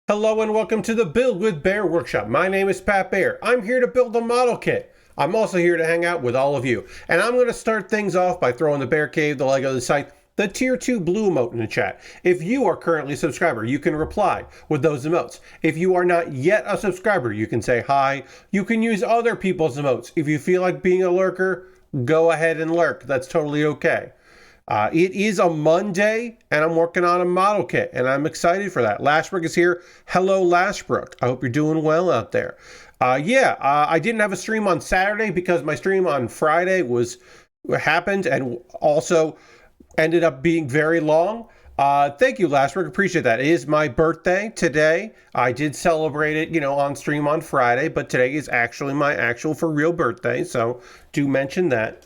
Hello and welcome to the Build with Bear Workshop. My name is Pat Bear. I'm here to build a model kit. I'm also here to hang out with all of you. And I'm going to start things off by throwing the Bear Cave, the Lego, the site, the Tier 2 blue emote in the chat. If you are currently a subscriber, you can reply with those emotes. If you are not yet a subscriber, you can say hi. You can use other people's emotes. If you feel like being a lurker, go ahead and lurk. That's totally okay. It is a Monday, and I'm working on a model kit, and I'm excited for that. Lashbrook is here. Hello, Lashbrook. I hope you're doing well out there. I didn't have a stream on Saturday because my stream on Friday happened and also ended up being very long. Thank you, Lashbrook. Appreciate that. It is my birthday today. I did celebrate it, on stream on Friday, but today is actually my actual for real birthday. So do mention that.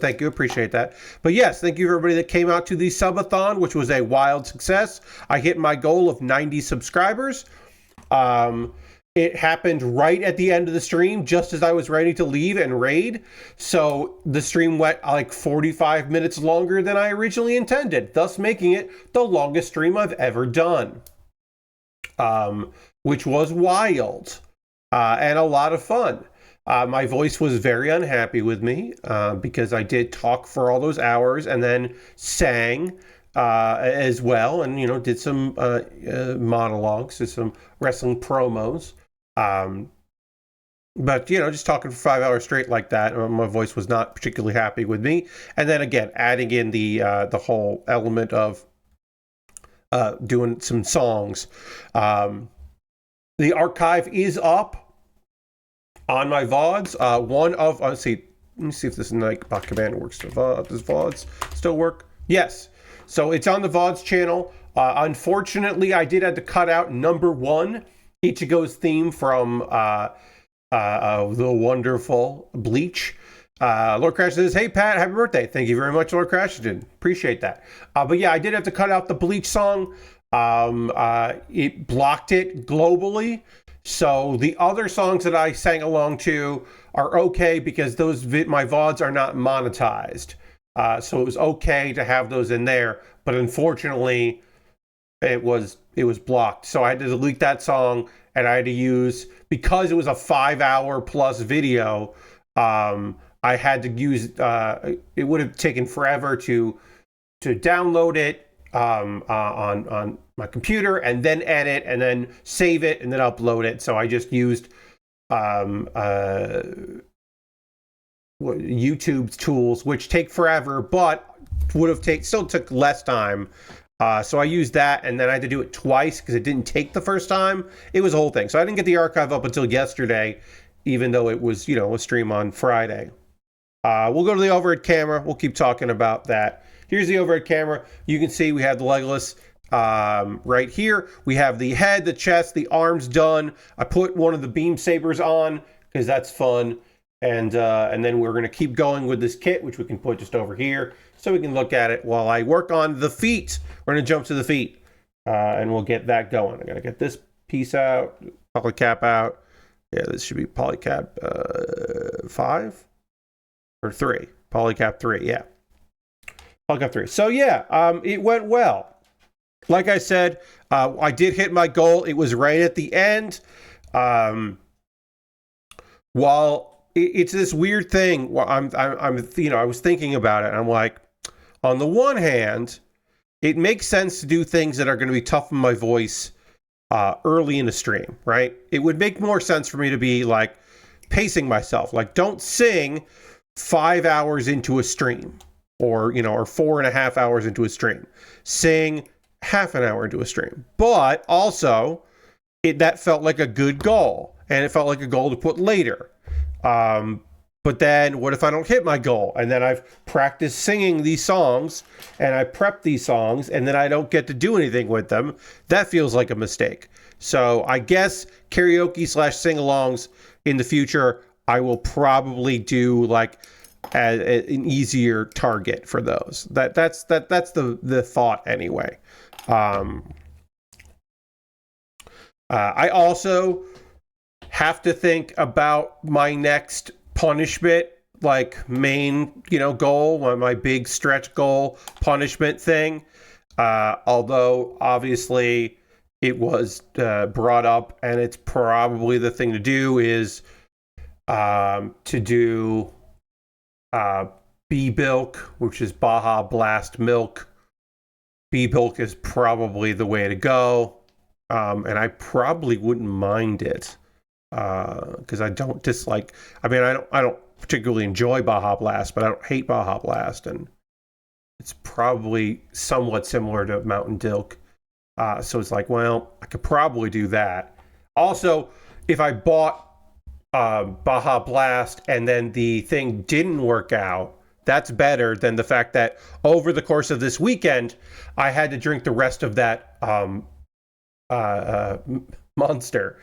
Thank you. Appreciate that. But yes, thank you everybody that came out to the subathon, which was a wild success. I hit my goal of 90 subscribers. It happened right at the end of the stream, just as I was ready to leave and raid. So the stream went like 45 minutes longer than I originally intended, thus making it the longest stream I've ever done. Which was wild and a lot of fun. My voice was very unhappy with me because I did talk for all those hours and then sang as well, and did some monologues, did some wrestling promos. But just talking for 5 hours straight like that, my voice was not particularly happy with me. And then again, adding in the whole element of doing some songs. The archive is up on my VODs. Let's me see if this Nightbot command works. Does VODs still work? Yes. So it's on the VODs channel. Unfortunately, I did have to cut out number 1, Ichigo's theme from the wonderful Bleach. Lord Crash says, "Hey Pat, happy birthday." Thank you very much, Lord Crash. Appreciate that. But yeah, I did have to cut out the Bleach song. It blocked it globally. So the other songs that I sang along to are okay because my VODs are not monetized. So it was okay to have those in there, but unfortunately it was blocked. So I had to delete that song, and I had to use, because it was a 5-hour plus video, I had to use, it would have taken forever to download it on my computer and then edit and then save it and then upload it. So I just used YouTube's tools, which take forever, but still took less time. So I used that, and then I had to do it twice because it didn't take the first time. It was a whole thing. So I didn't get the archive up until yesterday, even though it was, a stream on Friday. We'll go to the overhead camera. We'll keep talking about that. Here's the overhead camera. You can see we have the Legilis right here. We have the head, the chest, the arms done. I put one of the beam sabers on because that's fun. And then we're going to keep going with this kit, which we can put just over here so we can look at it while I work on the feet. We're going to jump to the feet, and we'll get that going. I got to get this piece out, polycap out. Yeah, this should be polycap 5 or 3. Polycap 3, yeah. Polycap 3. So yeah, it went well. Like I said, I did hit my goal. It was right at the end. While it's this weird thing. I was thinking about it, and I'm like, on the one hand, it makes sense to do things that are going to be tough on my voice early in the stream, right? It would make more sense for me to be like pacing myself, like don't sing 5 hours into a stream, or 4.5 hours into a stream. Sing half an hour into a stream. But also, that felt like a good goal, and it felt like a goal to put later. But then what if I don't hit my goal? And then I've practiced singing these songs and I prep these songs and then I don't get to do anything with them. That feels like a mistake. So I guess karaoke / sing-alongs in the future, I will probably do like an easier target for those. That's the thought anyway. I also have to think about my next punishment, like main, goal, my big stretch goal punishment thing. Although obviously it was brought up, and it's probably the thing to do is to do B-Bilk, which is Baja Blast Milk. B-Bilk is probably the way to go, and I probably wouldn't mind it because I don't dislike. I mean, I don't particularly enjoy Baja Blast, but I don't hate Baja Blast, and it's probably somewhat similar to Mountain Dilk. So it's like, well, I could probably do that. Also, if I bought Baja Blast and then the thing didn't work out, that's better than the fact that over the course of this weekend, I had to drink the rest of that monster,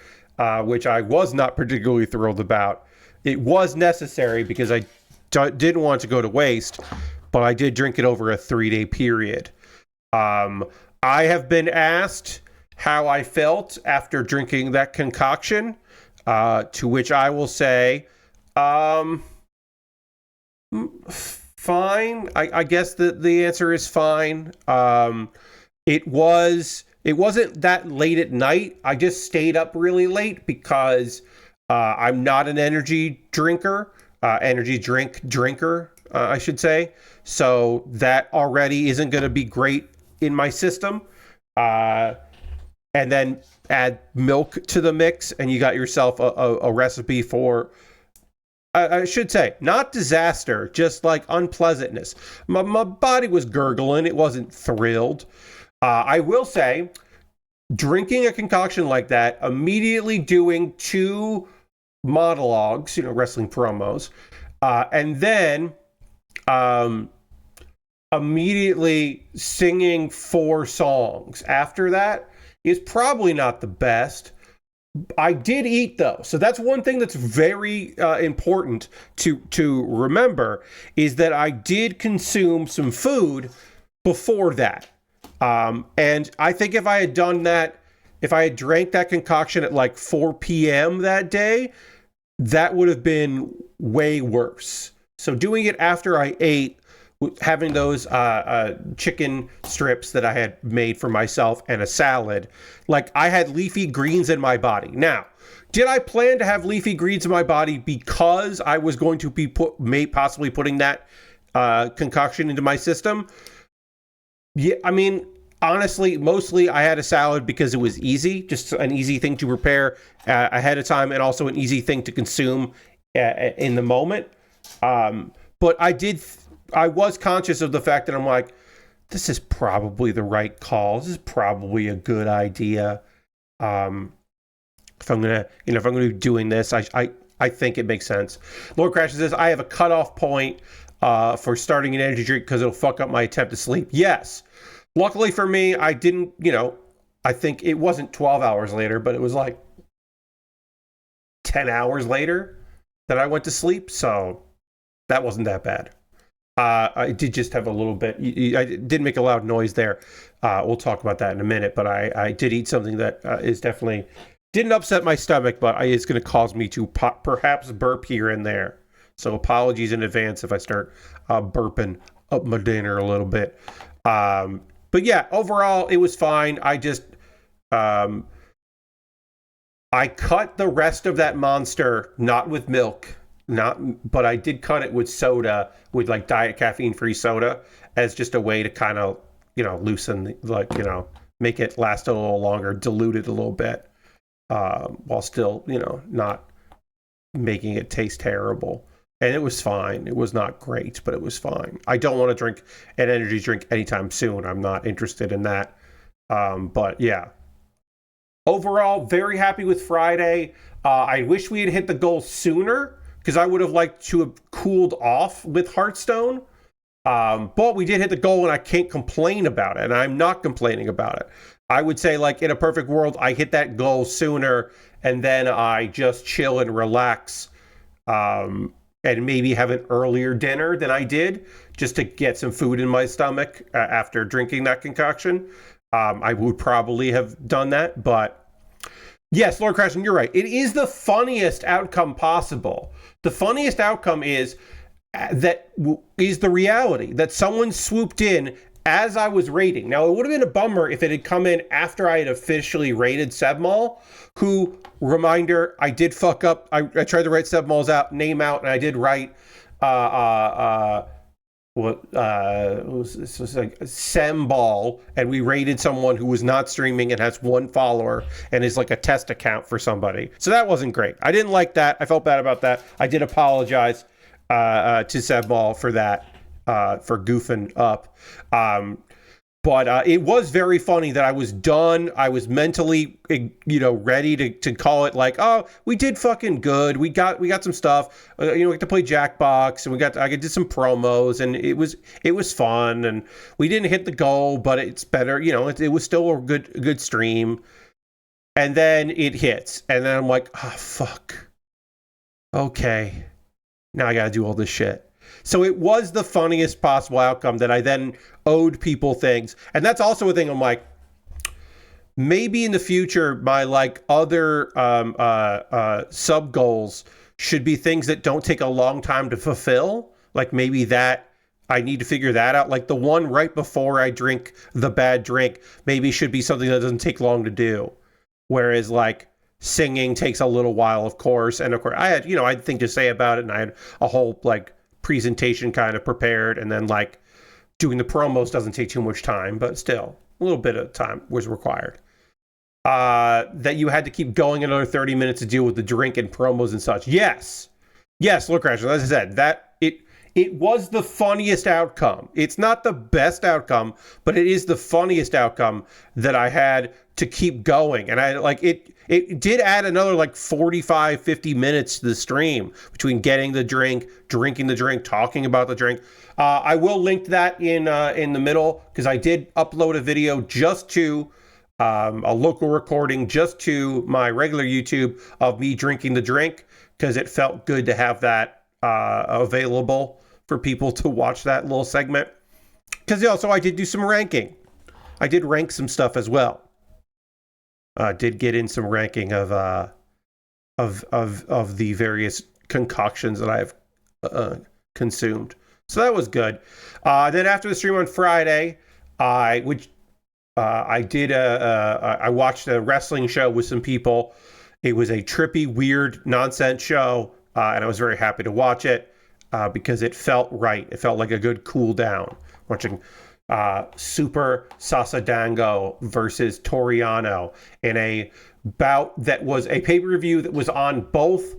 which I was not particularly thrilled about. It was necessary because I didn't want to go to waste, but I did drink it over a 3-day period. I have been asked how I felt after drinking that concoction, to which I will say, fine. I guess the answer is fine. It wasn't that late at night. I just stayed up really late because I'm not an energy drinker, I should say. So that already isn't going to be great in my system. And then add milk to the mix, and you got yourself a recipe for, I should say, not disaster, just like unpleasantness. My body was gurgling. It wasn't thrilled. I will say, drinking a concoction like that, immediately doing 2 monologues, wrestling promos, and then immediately singing 4 songs after that is probably not the best. I did eat, though, so that's one thing that's very important to remember, is that I did consume some food before that. And I think if I had done that, if I had drank that concoction at like 4 p.m. that day, that would have been way worse. So doing it after I ate, having those chicken strips that I had made for myself and a salad, like I had leafy greens in my body. Now, did I plan to have leafy greens in my body because I was going to be possibly putting that concoction into my system? Yeah, I mean, honestly, mostly I had a salad because it was easy, just an easy thing to prepare ahead of time, and also an easy thing to consume in the moment. But I was conscious of the fact that I'm like, this is probably the right call. This is probably a good idea. If I'm gonna be doing this, I think it makes sense. Lord Crash says, I have a cutoff point for starting an energy drink because it'll fuck up my attempt to sleep. Yes. Luckily for me, I didn't, I think it wasn't 12 hours later, but it was like 10 hours later that I went to sleep. So that wasn't that bad. I did just have a little bit. I did make a loud noise there. We'll talk about that in a minute. But I did eat something that is definitely didn't upset my stomach, but it's going to cause me to perhaps burp here and there. So apologies in advance if I start burping up my dinner a little bit. But yeah, overall it was fine. I just I cut the rest of that monster not with milk. But I did cut it with soda, with like diet caffeine-free soda, as just a way to kind of, loosen, make it last a little longer, dilute it a little bit, while still, not making it taste terrible. And it was fine. It was not great, but it was fine. I don't want to drink an energy drink anytime soon. I'm not interested in that. But yeah. Overall, very happy with Friday. I wish we had hit the goal sooner, because I would have liked to have cooled off with Hearthstone. But we did hit the goal, and I can't complain about it, and I'm not complaining about it. I would say, like, in a perfect world, I hit that goal sooner, and then I just chill and relax, and maybe have an earlier dinner than I did, just to get some food in my stomach after drinking that concoction. I would probably have done that, but yes, Lord Crashing, you're right. It is the funniest outcome possible. The funniest outcome is the reality that someone swooped in as I was rating. Now, it would have been a bummer if it had come in after I had officially rated Sebmal, who, reminder, I did fuck up. I tried to write Sebmal's name out, and I did write this was like Semball, and we rated someone who was not streaming and has 1 follower and is like a test account for somebody. So that wasn't great. I didn't like that. I felt bad about that. I did apologize to Semball for that, for goofing up. But it was very funny that I was done. I was mentally, ready to call it like, oh, we did fucking good. We got some stuff. We got to play Jackbox, and I did some promos, and it was fun. And we didn't hit the goal, but it's better. It was still a good stream. And then it hits, and then I'm like, oh fuck. Okay, now I got to do all this shit. So it was the funniest possible outcome that I then owed people things. And that's also a thing I'm like, maybe in the future, my like other sub goals should be things that don't take a long time to fulfill. Like maybe that I need to figure that out. Like the one right before I drink the bad drink, maybe should be something that doesn't take long to do. Whereas like singing takes a little while, of course. And of course I had, I had things to say about it, and I had a whole like presentation kind of prepared, and then like doing the promos doesn't take too much time, but still a little bit of time was required. That you had to keep going another 30 minutes to deal with the drink and promos and such. Yes, look, Crasher, as I said, that it was the funniest outcome. It's not the best outcome, but it is the funniest outcome that I had to keep going. And I like it did add another like 45, 50 minutes to the stream between getting the drink, drinking the drink, talking about the drink. I will link that in the middle, because I did upload a video just to a local recording, just to my regular YouTube of me drinking the drink, because it felt good to have that available for people to watch that little segment. Because also I did do some ranking. I did rank some stuff as well. Did get in some ranking of the various concoctions that I've consumed. So that was good. Then after the stream on Friday, I watched a wrestling show with some people. It was a trippy, weird, nonsense show, and I was very happy to watch it because it felt right. It felt like a good cool down. Watching Super Sasadango versus Toriano in a bout that was a pay-per-view that was on both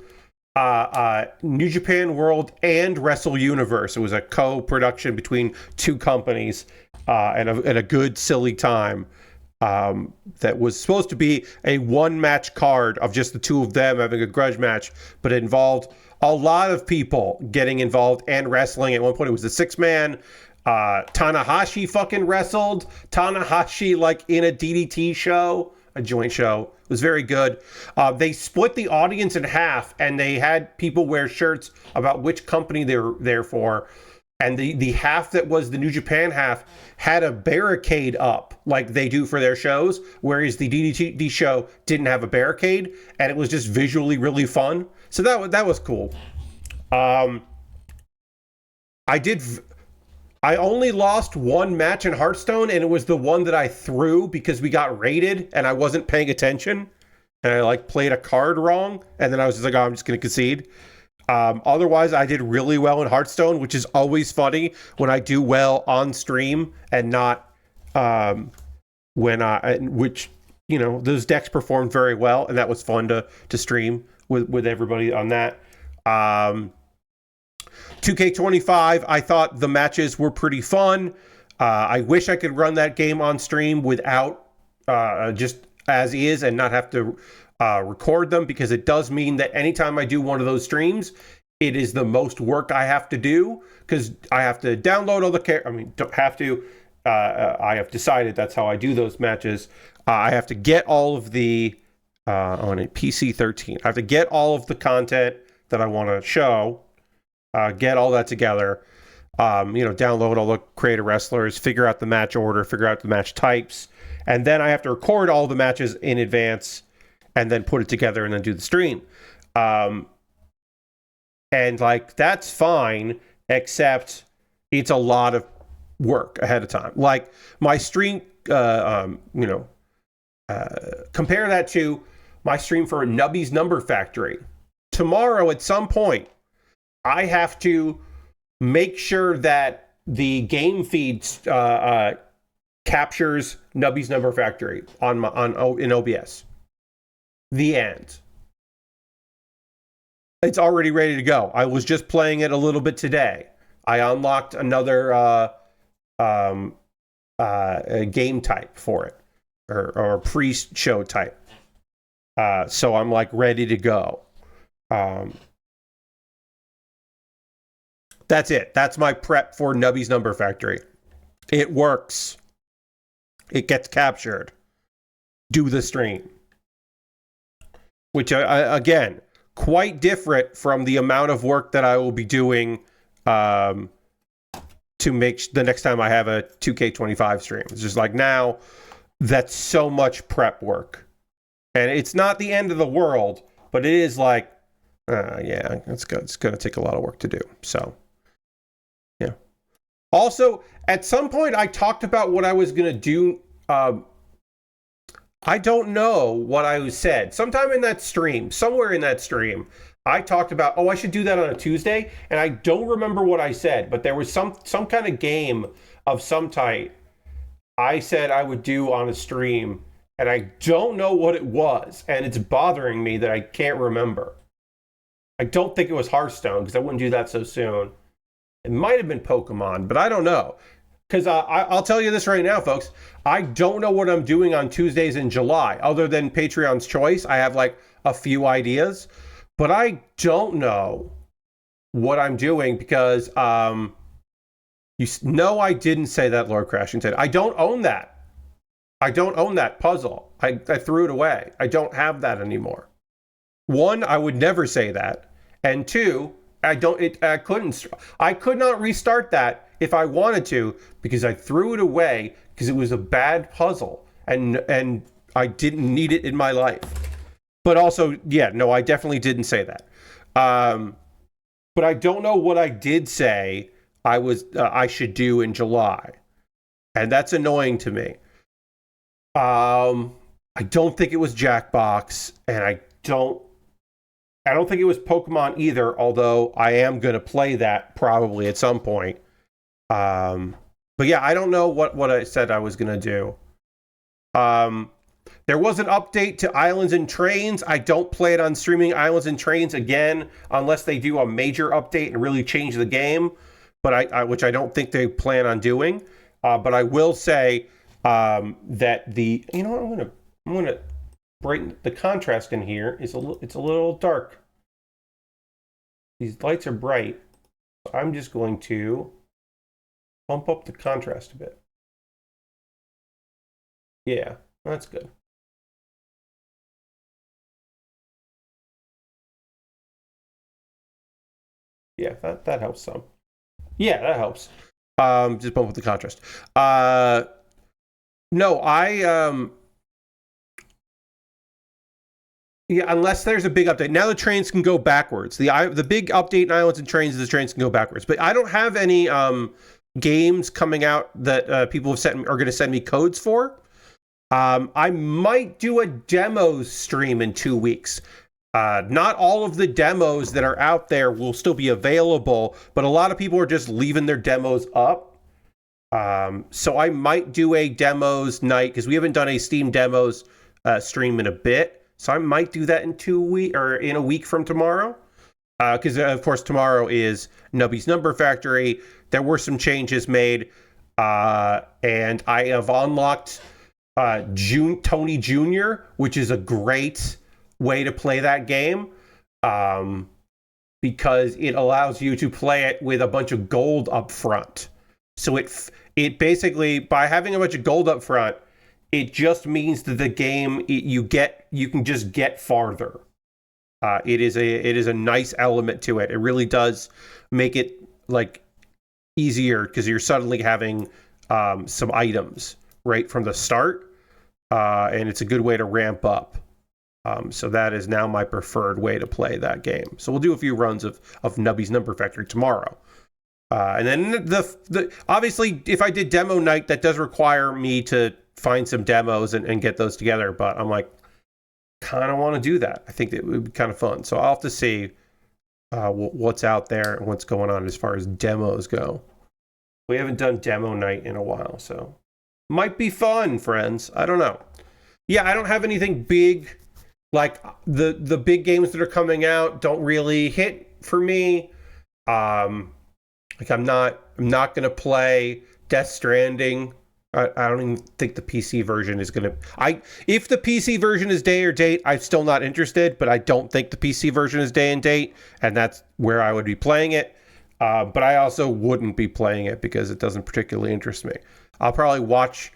New Japan World and Wrestle Universe. It was a co-production between two companies, and a good silly time. That was supposed to be a one-match card of just the two of them having a grudge match, but it involved a lot of people getting involved and wrestling. At one point, it was a 6-man. Tanahashi fucking wrestled. Tanahashi, like, in a DDT show, a joint show. It was very good. They split the audience in half, and they had people wear shirts about which company they were there for. And the half that was the New Japan half had a barricade up like they do for their shows, whereas the DDT show didn't have a barricade, and it was just visually really fun. So that was cool. I only lost one match in Hearthstone, and it was the one that I threw because we got raided and I wasn't paying attention, and I like played a card wrong, and then I was just like, oh, I'm just going to concede. Otherwise, I did really well in Hearthstone, which is always funny when I do well on stream and not which those decks performed very well, and that was fun to stream with everybody on that. 2K25, I thought the matches were pretty fun. I wish I could run that game on stream without just as is and not have to record them, because it does mean that anytime I do one of those streams, it is the most work I have to do, because I have to download all the don't have to. I have decided that's how I do those matches. I have to get all of the on a PC 13. I have to get all of the content that I want to show, get all that together, download all the creator wrestlers, figure out the match order, figure out the match types, and then I have to record all the matches in advance and then put it together and then do the stream. And like, that's fine, except it's a lot of work ahead of time. Like my stream, compare that to my stream for Nubby's Number Factory. Tomorrow at some point, I have to make sure that the game feed captures Nubby's Number Factory in OBS. The end. It's already ready to go. I was just playing it a little bit today. I unlocked another game type for it, or pre-show type. So I'm like ready to go. That's it. That's my prep for Nubby's Number Factory. It works. It gets captured. Do the stream. Which, again, quite different from the amount of work that I will be doing to make the next time I have a 2K25 stream. It's just like now, that's so much prep work. And it's not the end of the world, but it is like, yeah, it's going to take a lot of work to do. So, yeah. Also, at some point, I talked about what I was going to do. I don't know what I said. Sometime in that stream, somewhere in that stream, I talked about, I should do that on a Tuesday. And I don't remember what I said, but there was some kind of game of some type I said I would do on a stream. And I don't know what it was. And it's bothering me that I can't remember. I don't think it was Hearthstone, because I wouldn't do that so soon. It might have been Pokemon, but I don't know. Because I'll tell you this right now, folks. I don't know what I'm doing on Tuesdays in July, other than Patreon's Choice. I have like a few ideas, but I don't know what I'm doing because I didn't say that, Lord Crashing said. I don't own that. I don't own that puzzle. I threw it away. I don't have that anymore. One, I would never say that. And two, I could not restart that if I wanted to, because I threw it away because it was a bad puzzle and I didn't need it in my life. But also, yeah, no, I definitely didn't say that. But I don't know what I did say I should do in July. And that's annoying to me. I don't think it was Jackbox, and I don't think it was Pokemon either, although I am going to play that probably at some point. But yeah, I don't know what I said I was going to do. There was an update to Islands and Trains. I don't plan on streaming Islands and Trains again unless they do a major update and really change the game, but which I don't think they plan on doing. But I will say that I'm gonna brighten the contrast in here. It's a little dark. These lights are bright. So I'm just going to bump up the contrast a bit. Yeah, that's good. Yeah, that helps some. Yeah, that helps. Just bump up the contrast. Yeah, unless there's a big update. Now the trains can go backwards. The big update in Islands and Trains is the trains can go backwards. But I don't have any games coming out that people are going to send me codes for. I might do a demos stream in 2 weeks. Not all of the demos that are out there will still be available, but a lot of people are just leaving their demos up. So I might do a demos night, because we haven't done a Steam demos stream in a bit. So I might do that in 2 weeks or in a week from tomorrow. Because of course tomorrow is Nubby's Number Factory. There were some changes made, and I have unlocked Tony Jr., which is a great way to play that game, because it allows you to play it with a bunch of gold up front. So it basically, by having a bunch of gold up front, it just means that the game you can just get farther. It is a nice element to it. It really does make it like easier, because you're suddenly having some items right from the start, and it's a good way to ramp up. So that is now my preferred way to play that game. So we'll do a few runs of Nubby's Number Factory tomorrow. And then obviously, if I did demo night, that does require me to find some demos and get those together. But I'm like, kind of want to do that. I think it would be kind of fun. So I'll have to see what's out there and what's going on as far as demos go. We haven't done demo night in a while, so might be fun, friends. I don't know. Yeah, I don't have anything big. Like the big games that are coming out don't really hit for me. Like I'm not gonna play Death Stranding. I don't even think the PC version is gonna. If the PC version is day or date, I'm still not interested. But I don't think the PC version is day and date, and that's where I would be playing it. But I also wouldn't be playing it because it doesn't particularly interest me. I'll probably watch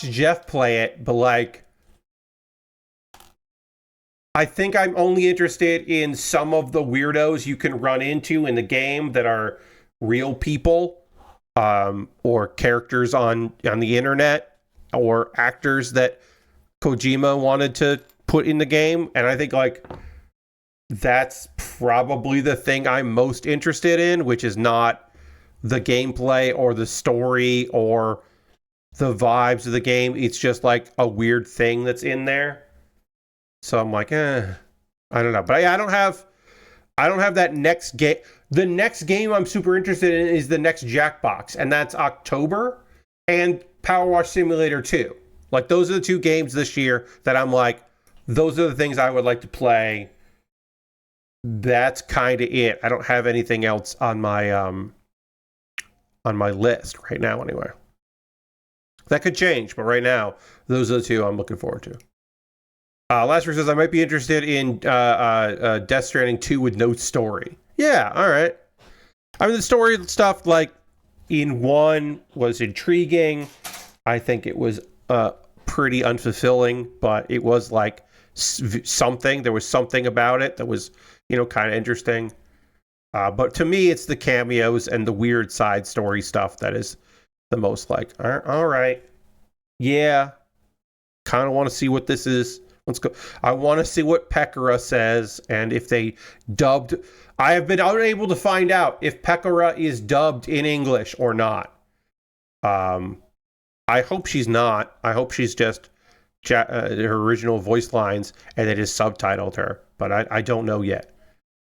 Jeff play it, but like, I think I'm only interested in some of the weirdos you can run into in the game that are real people, or characters on the internet, or actors that Kojima wanted to put in the game. And I think like that's probably the thing I'm most interested in, which is not the gameplay or the story or the vibes of the game. It's just like a weird thing that's in there. So I'm like, I don't know. But I don't have that next game. The next game I'm super interested in is the next Jackbox, and that's October, and Power Wash Simulator 2. Like, those are the two games this year that I'm like, those are the things I would like to play. That's kind of it. I don't have anything else on my list right now anyway. That could change, but right now, those are the two I'm looking forward to. Lazarus says, I might be interested in Death Stranding 2 with no story. Yeah, all right. I mean, the story stuff, like, in 1 was intriguing. I think it was pretty unfulfilling, but it was, like, something. There was something about it that was, kind of interesting. But to me, it's the cameos and the weird side story stuff that is the most, like, all right. Yeah. Kind of want to see what this is. Let's go. I want to see what Pekora says, and if they dubbed. I have been unable to find out if Pekora is dubbed in English or not. I hope she's not. I hope she's just her original voice lines, and they just subtitled her. But I don't know yet.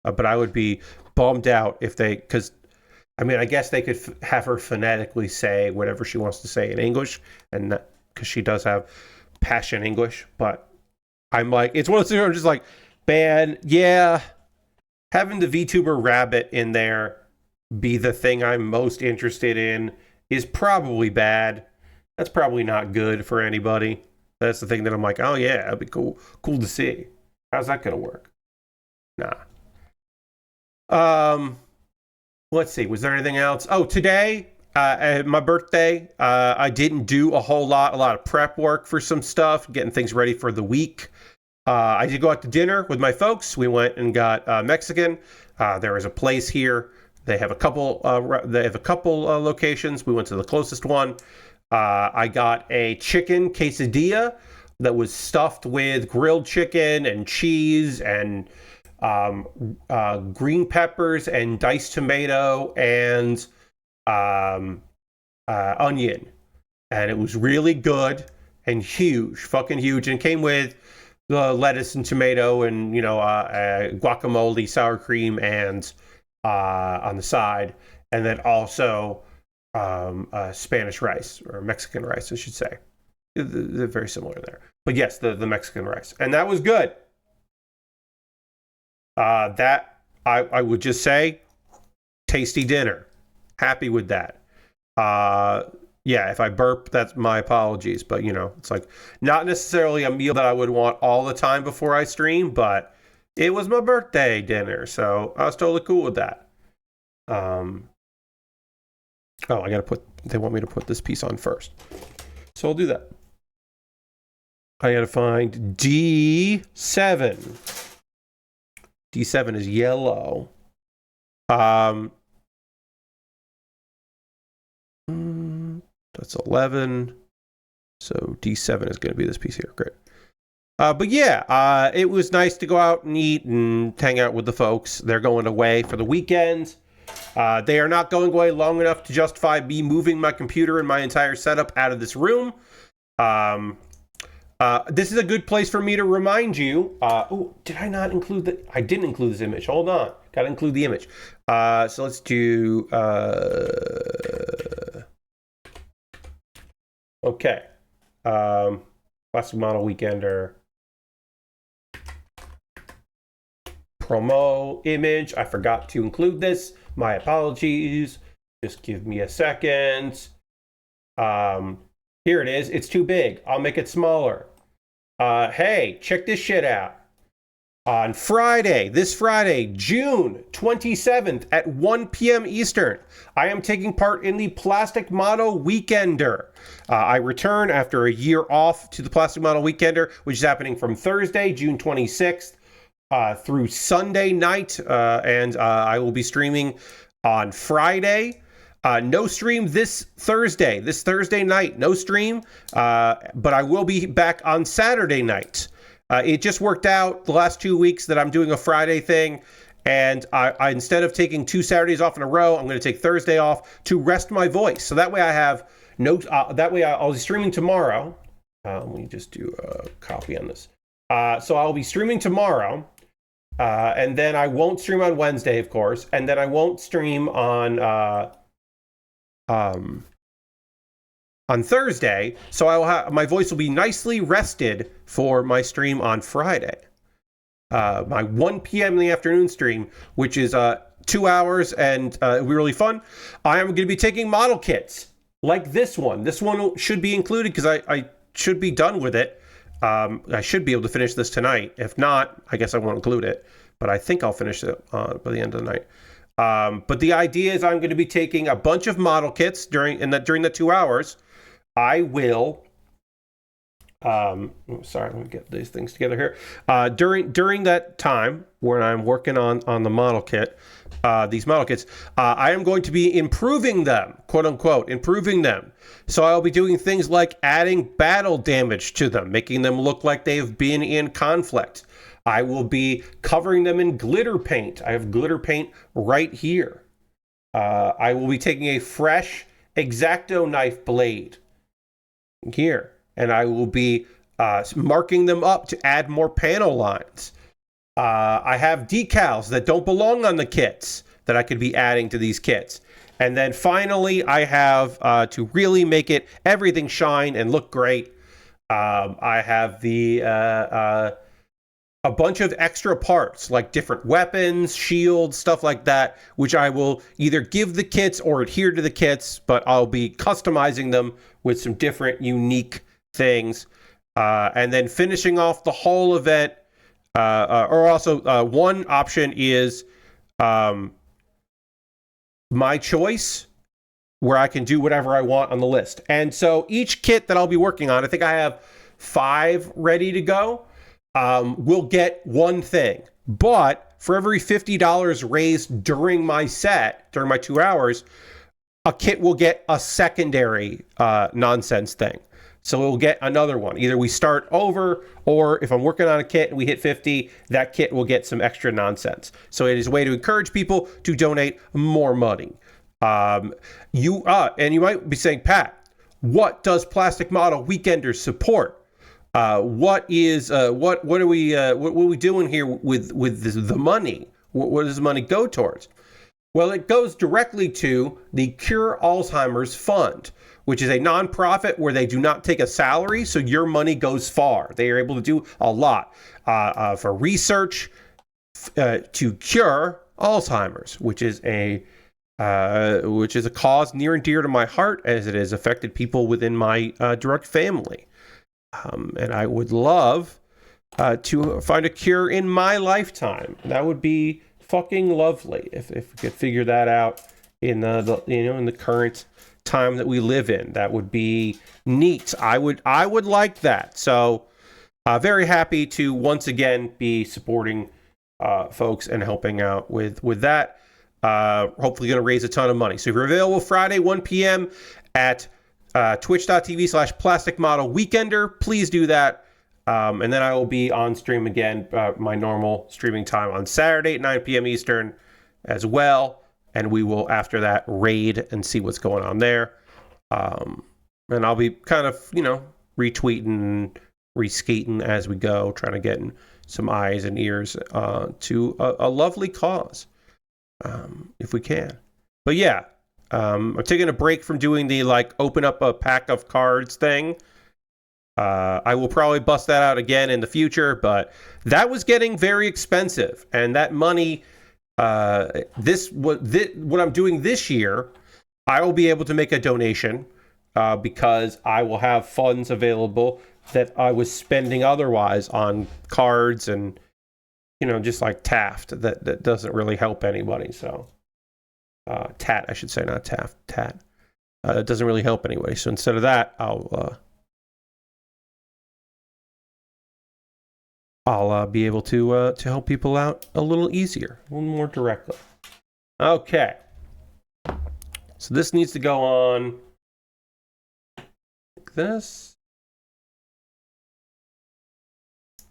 But I would be bummed out if they, because I mean, I guess they could have her phonetically say whatever she wants to say in English, and because she does have passion English, but. I'm like, it's one of those things where I'm just like, man, yeah, having the VTuber Rabbit in there be the thing I'm most interested in is probably bad. That's probably not good for anybody. That's the thing that I'm like, oh yeah, that'd be cool to see. How's that gonna work? Nah. Let's see, was there anything else? Oh, today, my birthday, I didn't do a lot of prep work for some stuff, getting things ready for the week. I did go out to dinner with my folks. We went and got Mexican. There is a place here. They have a couple. Locations. We went to the closest one. I got a chicken quesadilla that was stuffed with grilled chicken and cheese and green peppers and diced tomato and onion, and it was really good and huge, fucking huge, and came with the lettuce and tomato and guacamole, sour cream, and on the side, and then also Spanish rice or Mexican rice, I should say. They're very similar there, but yes, the Mexican rice, and that was good. That I would just say, tasty dinner. Happy with that. Yeah, if I burp, that's my apologies. But, it's like not necessarily a meal that I would want all the time before I stream, but it was my birthday dinner, so I was totally cool with that. They want me to put this piece on first. So I'll do that. I gotta find D7. D7 is yellow. That's 11. So D7 is going to be this piece here. Great. But yeah, it was nice to go out and eat and hang out with the folks. They're going away for the weekend. They are not going away long enough to justify me moving my computer and my entire setup out of this room. This is a good place for me to remind you. Oh, did I not include the... I didn't include this image. Hold on. Got to include the image. So let's do... okay. Plastic Model Weekender. Promo image. I forgot to include this. My apologies. Just give me a second. Here it is. It's too big. I'll make it smaller. Hey, check this shit out. On Friday, this Friday, June 27th at 1 p.m. Eastern, I am taking part in the Plastic Model Weekender. I return after a year off to the Plastic Model Weekender, which is happening from Thursday, June 26th, through Sunday night, and I will be streaming on Friday. No stream this Thursday night, no stream, but I will be back on Saturday night. It just worked out the last 2 weeks that I'm doing a Friday thing, and I instead of taking 2 Saturdays off in a row, I'm going to take Thursday off to rest my voice. So that way I have no, that way I'll be streaming tomorrow. Let me just do a copy on this. So I'll be streaming tomorrow, and then I won't stream on Wednesday, of course, and then I won't stream on Thursday, so I will have my voice will be nicely rested for my stream on Friday. My 1 p.m. in the afternoon stream, which is 2 hours, and it'll be really fun. I am going to be taking model kits like this one. This one should be included because I should be done with it. I should be able to finish this tonight. If not, I guess I won't include it, but I think I'll finish it by the end of the night. But the idea is I'm going to be taking a bunch of model kits during the 2 hours. I will. Sorry, let me get these things together here. During that time when I'm working on the model kit, these model kits, I am going to be improving them, quote unquote, improving them. So I'll be doing things like adding battle damage to them, making them look like they've been in conflict. I will be covering them in glitter paint. I have glitter paint right here. I will be taking a fresh X-Acto knife blade here, and I will be marking them up to add more panel lines. I have decals that don't belong on the kits that I could be adding to these kits. And then finally, I have, to really make it everything shine and look great, I have a bunch of extra parts, like different weapons, shields, stuff like that, which I will either give the kits or adhere to the kits, but I'll be customizing them with some different unique things. And then finishing off the whole event, or also one option is my choice, where I can do whatever I want on the list. And so each kit that I'll be working on, I think I have 5 ready to go, will get one thing. But for every $50 raised during my set, during my 2 hours, a kit will get a secondary nonsense thing. So we'll get another one. Either we start over, or if I'm working on a kit and we hit 50, that kit will get some extra nonsense. So it is a way to encourage people to donate more money. And you might be saying, Pat, what does Plastic Model Weekenders support? What are we doing here with the money? What does the money go towards? Well, it goes directly to the Cure Alzheimer's Fund, which is a nonprofit where they do not take a salary, so your money goes far. They are able to do a lot for research to cure Alzheimer's, which is a cause near and dear to my heart, as it has affected people within my direct family. And I would love to find a cure in my lifetime. That would be fucking lovely if we could figure that out in the current time that we live in. That would be neat. I would like that. So very happy to once again be supporting folks and helping out with that. Hopefully going to raise a ton of money. So if you're available Friday 1 p.m. at twitch.tv/Plastic Model Weekender, please do that. And then I will be on stream again, my normal streaming time on Saturday at 9 p.m. Eastern as well. and we will after that raid and see what's going on there. And I'll be kind of, you know, retweeting, reskating as we go, trying to get in some eyes and ears to a lovely cause, if we can. But yeah, I'm taking a break from doing the like open up a pack of cards thing. I will probably bust that out again in the future, but that was getting very expensive, and that money, what I'm doing this year, I will be able to make a donation because I will have funds available that I was spending otherwise on cards and, you know, just like Taft that doesn't really help anybody. So Tat, I should say, not Taft, Tat. It doesn't really help anybody. So instead of that, I'll be able to help people out a little easier, a little more directly. Okay. So this needs to go on like this.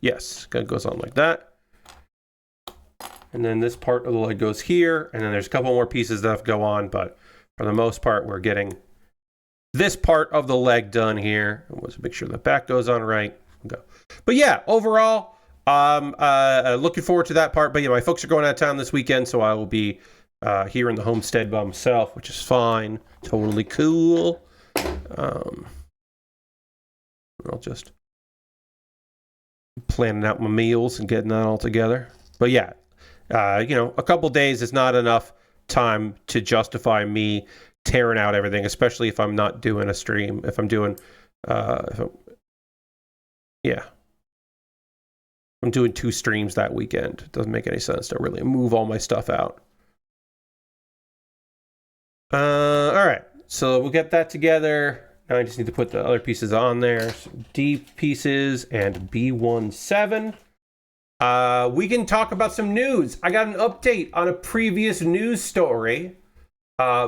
Yes, it goes on like that. And then this part of the leg goes here, and then there's a couple more pieces that go on, but for the most part, we're getting this part of the leg done here. Let's make sure the back goes on right. Go. But yeah, overall, looking forward to that part. But yeah, my folks are going out of town this weekend, so I will be here in the homestead by myself, which is fine. Totally cool. I'll just planning out my meals and getting that all together. But yeah, you know, a couple days is not enough time to justify me tearing out everything, especially if I'm not doing a stream. If I'm doing, I'm doing 2 streams that weekend. It doesn't make any sense to really move all my stuff out. All right, so we'll get that together. Now I just need to put the other pieces on there. So D pieces and B17. We can talk about some news. I got an update on a previous news story.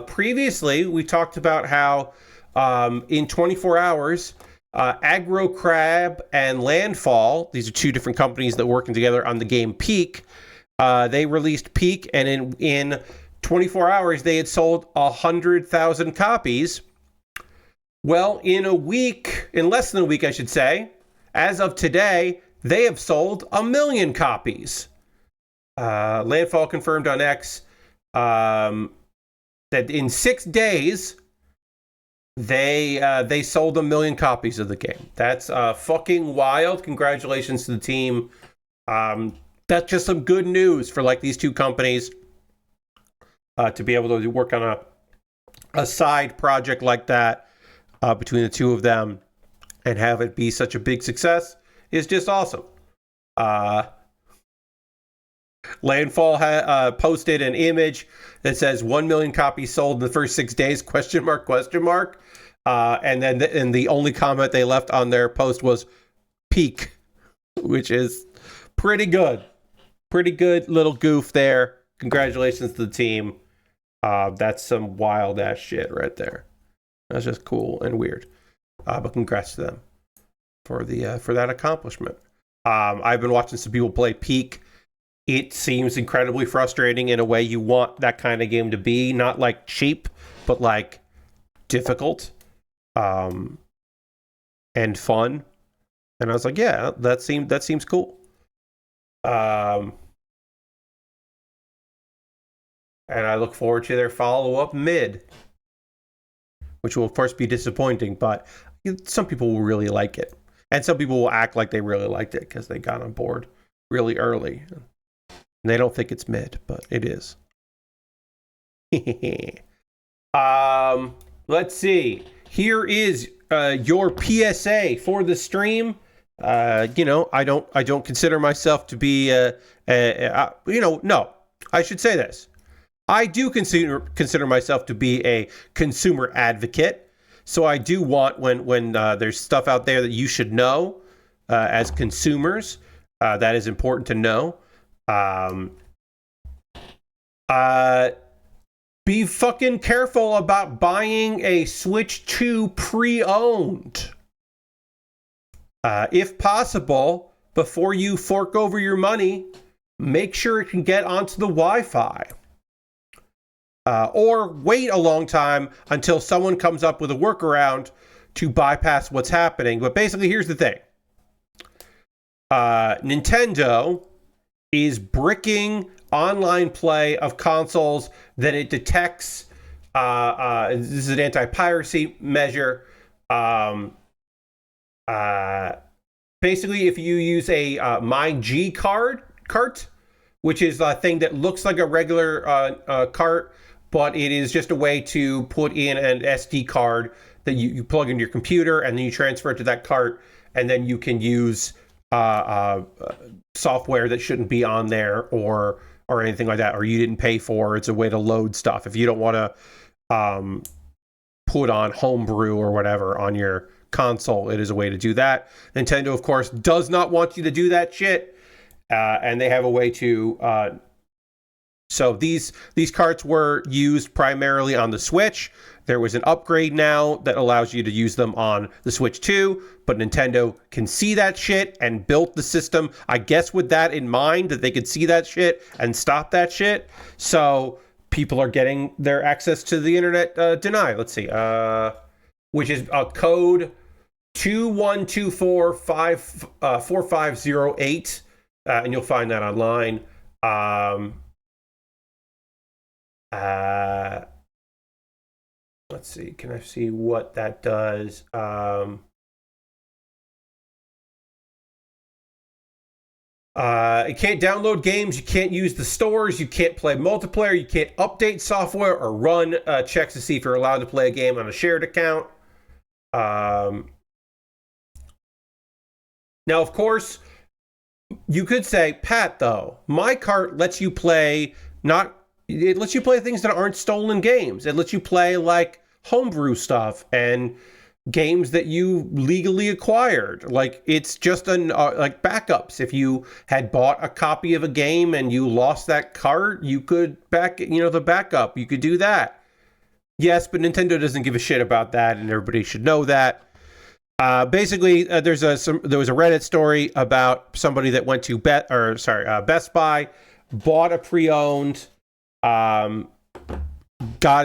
Previously, we talked about how in 24 hours, Agro Crab and Landfall, these are 2 different companies that are working together on the game Peak. They released Peak, and in 24 hours, they had sold 100,000 copies. Well, in less than a week, I should say, as of today, they have sold 1 million copies. Landfall confirmed on X that in 6 days, they sold 1 million copies of the game. That's fucking wild. Congratulations to the team. That's just some good news for like these 2 companies to be able to work on a side project like that between the 2 of them and have it be such a big success is just awesome. Landfall posted an image that says 1 million copies sold in the first 6 days, question mark. And then the only comment they left on their post was Peak, which is pretty good. Pretty good little goof there. Congratulations to the team. That's some wild ass shit right there. That's just cool and weird. But congrats to them for that accomplishment. I've been watching some people play Peak. It seems incredibly frustrating in a way you want that kind of game to be. Not like cheap, but like difficult and fun. And I was like, yeah, that seems cool. And I look forward to their follow-up Mid, which will of course be disappointing, but some people will really like it. And some people will act like they really liked it because they got on board really early. And they don't think it's Mid, but it is. Let's see. Here is your PSA for the stream. You know, I don't consider myself to be no, I should say this. I do consider myself to be a consumer advocate. So I do want when there's stuff out there that you should know as consumers, that is important to know. Be fucking careful about buying a Switch 2 pre-owned. If possible, before you fork over your money, make sure it can get onto the Wi-Fi. or wait a long time until someone comes up with a workaround to bypass what's happening. But basically, here's the thing. Nintendo is bricking online play of consoles that it detects. This is an anti-piracy measure. Basically, if you use a MyG cart, which is a thing that looks like a regular cart, but it is just a way to put in an SD card that you plug into your computer, and then you transfer it to that cart, and then you can use software that shouldn't be on there or anything like that, or you didn't pay for. It's a way to load stuff. If you don't want to put on homebrew or whatever on your console, it is a way to do that. Nintendo, of course, does not want you to do that shit, and they have a way to... So these carts were used primarily on the Switch. There was an upgrade now that allows you to use them on the Switch 2, but Nintendo can see that shit and built the system, I guess, with that in mind, that they could see that shit and stop that shit. So people are getting their access to the internet denied. Let's see, which is a code 21244508, and you'll find that online. Let's see, can I see what that does? You can't download games, you can't use the stores, you can't play multiplayer, you can't update software or run checks to see if you're allowed to play a game on a shared account. Now, of course, you could say, Pat, though, my cart lets you play it lets you play things that aren't stolen games. It lets you play like homebrew stuff and games that you legally acquired. Like, it's just like backups. If you had bought a copy of a game and you lost that cart, you could the backup. You could do that. Yes, but Nintendo doesn't give a shit about that, and everybody should know that. Basically, there was a Reddit story about somebody that went to Best Buy, bought a pre-owned, got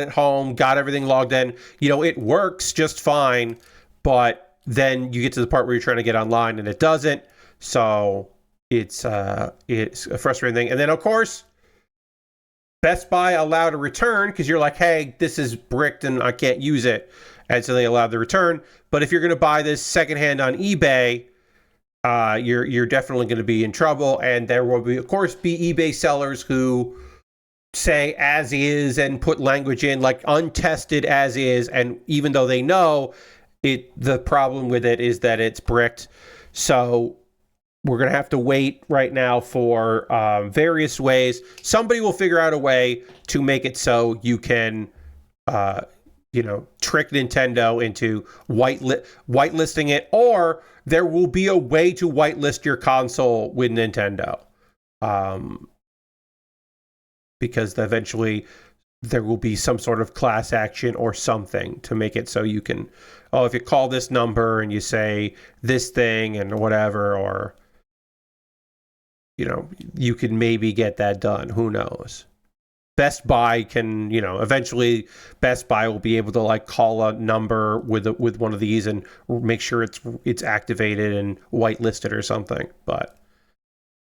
it home, got everything logged in. It works just fine, but then you get to the part where you're trying to get online and it doesn't. So it's a frustrating thing. And then, of course, Best Buy allowed a return because you're like, hey, this is bricked and I can't use it. And so they allowed the return. But if you're going to buy this secondhand on eBay, you're definitely going to be in trouble. And there will be, of course, eBay sellers who say as is and put language in like untested as is. And even though they know it, the problem with it is that it's bricked. So we're going to have to wait right now for various ways. Somebody will figure out a way to make it so you can, trick Nintendo into whitelisting it, or there will be a way to whitelist your console with Nintendo. Because eventually there will be some sort of class action or something to make it so you can, if you call this number and you say this thing and whatever, or, you can maybe get that done. Who knows? Best Buy can, eventually Best Buy will be able to like call a number with one of these and make sure it's activated and whitelisted or something. But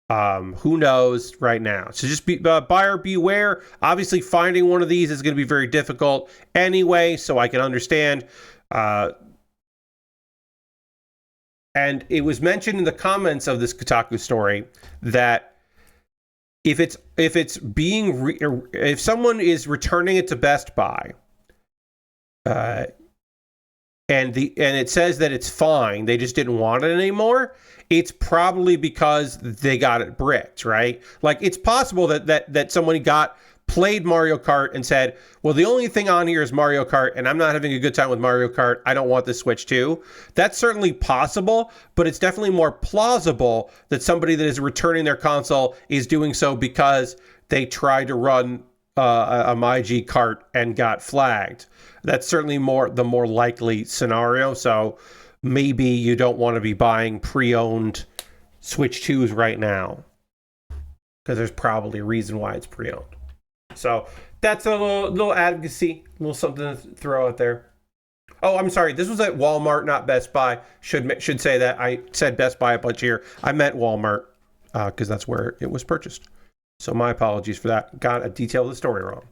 who knows right now? So just buyer beware. Obviously, finding one of these is going to be very difficult anyway. So I can understand. And it was mentioned in the comments of this Kotaku story that if someone is returning it to Best Buy, and it says that it's fine, they just didn't want it anymore, it's probably because they got it bricked, right? Like, it's possible that somebody played Mario Kart and said, well, the only thing on here is Mario Kart, and I'm not having a good time with Mario Kart. I don't want the Switch 2. That's certainly possible, but it's definitely more plausible that somebody that is returning their console is doing so because they tried to run a MyG cart and got flagged. That's certainly the more likely scenario. So maybe you don't want to be buying pre-owned Switch 2s right now, because there's probably a reason why it's pre-owned. So That's a little advocacy, a little something to throw out there. Oh, I'm sorry. This was at Walmart, not Best Buy. Should say that. I said Best Buy a bunch here. I meant Walmart because that's where it was purchased. So my apologies for that. Got a detail of the story wrong.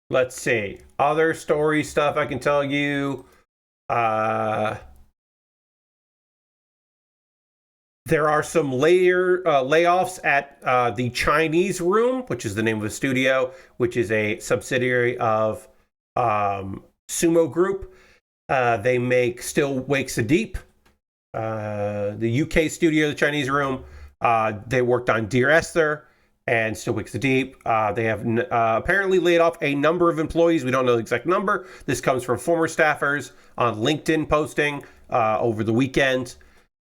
Let's see. Other story stuff I can tell you. There are some layoffs at the Chinese Room, which is the name of the studio, which is a subsidiary of Sumo Group. They make Still Wakes the Deep. The UK studio, the Chinese Room, they worked on Dear Esther and Still Wakes the Deep. They have apparently laid off a number of employees. We don't know the exact number. This comes from former staffers on LinkedIn posting over the weekend.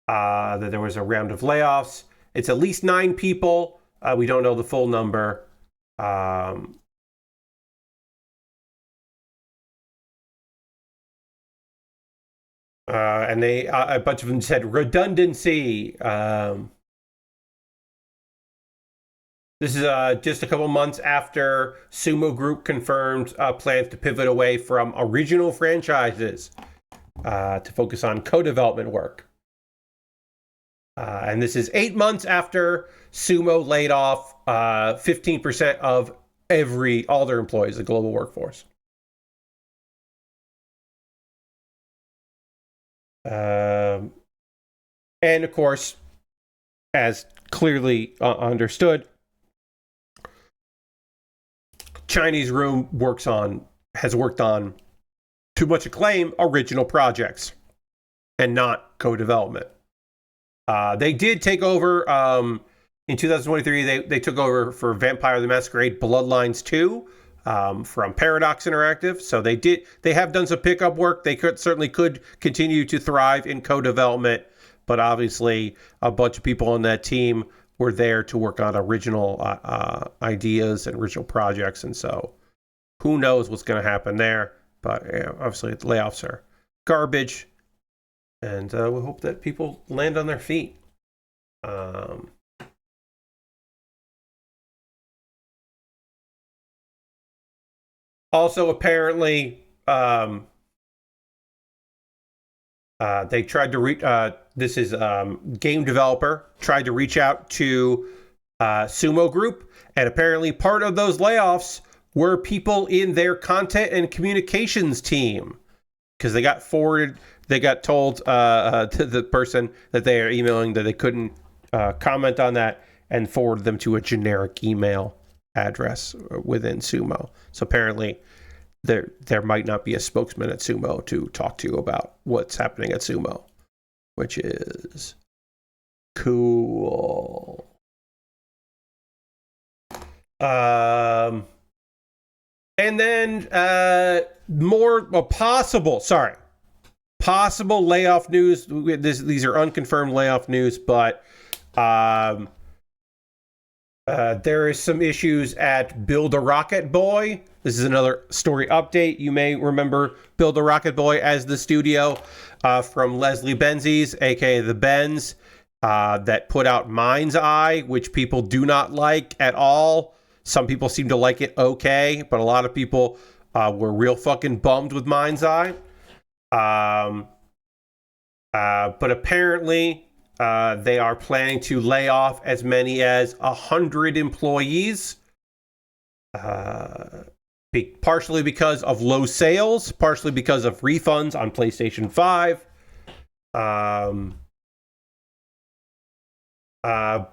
That there was a round of layoffs. It's at least 9 people. We don't know the full number. And they a bunch of them said redundancy. This is just a couple months after Sumo Group confirmed plans to pivot away from original franchises to focus on co-development work. And this is 8 months after Sumo laid off 15% of all their employees, the global workforce. And of course, as clearly understood, Chinese Room has worked on, to much acclaim, original projects and not co-development. They did take over in 2023. They took over for Vampire the Masquerade Bloodlines 2 from Paradox Interactive. So they have done some pickup work. They certainly could continue to thrive in co-development, but obviously a bunch of people on that team were there to work on original ideas and original projects, and so who knows what's going to happen there. But obviously the layoffs are garbage. And we hope that people land on their feet. Also, apparently, they tried to reach. This is game developer tried to reach out to Sumo Group, and apparently, part of those layoffs were people in their content and communications team because they got forwarded. They got told to the person that they are emailing that they couldn't comment on that and forward them to a generic email address within Sumo. So apparently there might not be a spokesman at Sumo to talk to about what's happening at Sumo, which is cool. And then possible layoff news. These are unconfirmed layoff news, but there is some issues at Build a Rocket Boy. This is another story update. You may remember Build a Rocket Boy as the studio from Leslie Benzies, aka the Benz, that put out Mind's Eye, which people do not like at all. Some people seem to like it okay, but a lot of people were real fucking bummed with Mind's Eye. But apparently they are planning to lay off as many as 100 employees, partially because of low sales, partially because of refunds on PlayStation 5.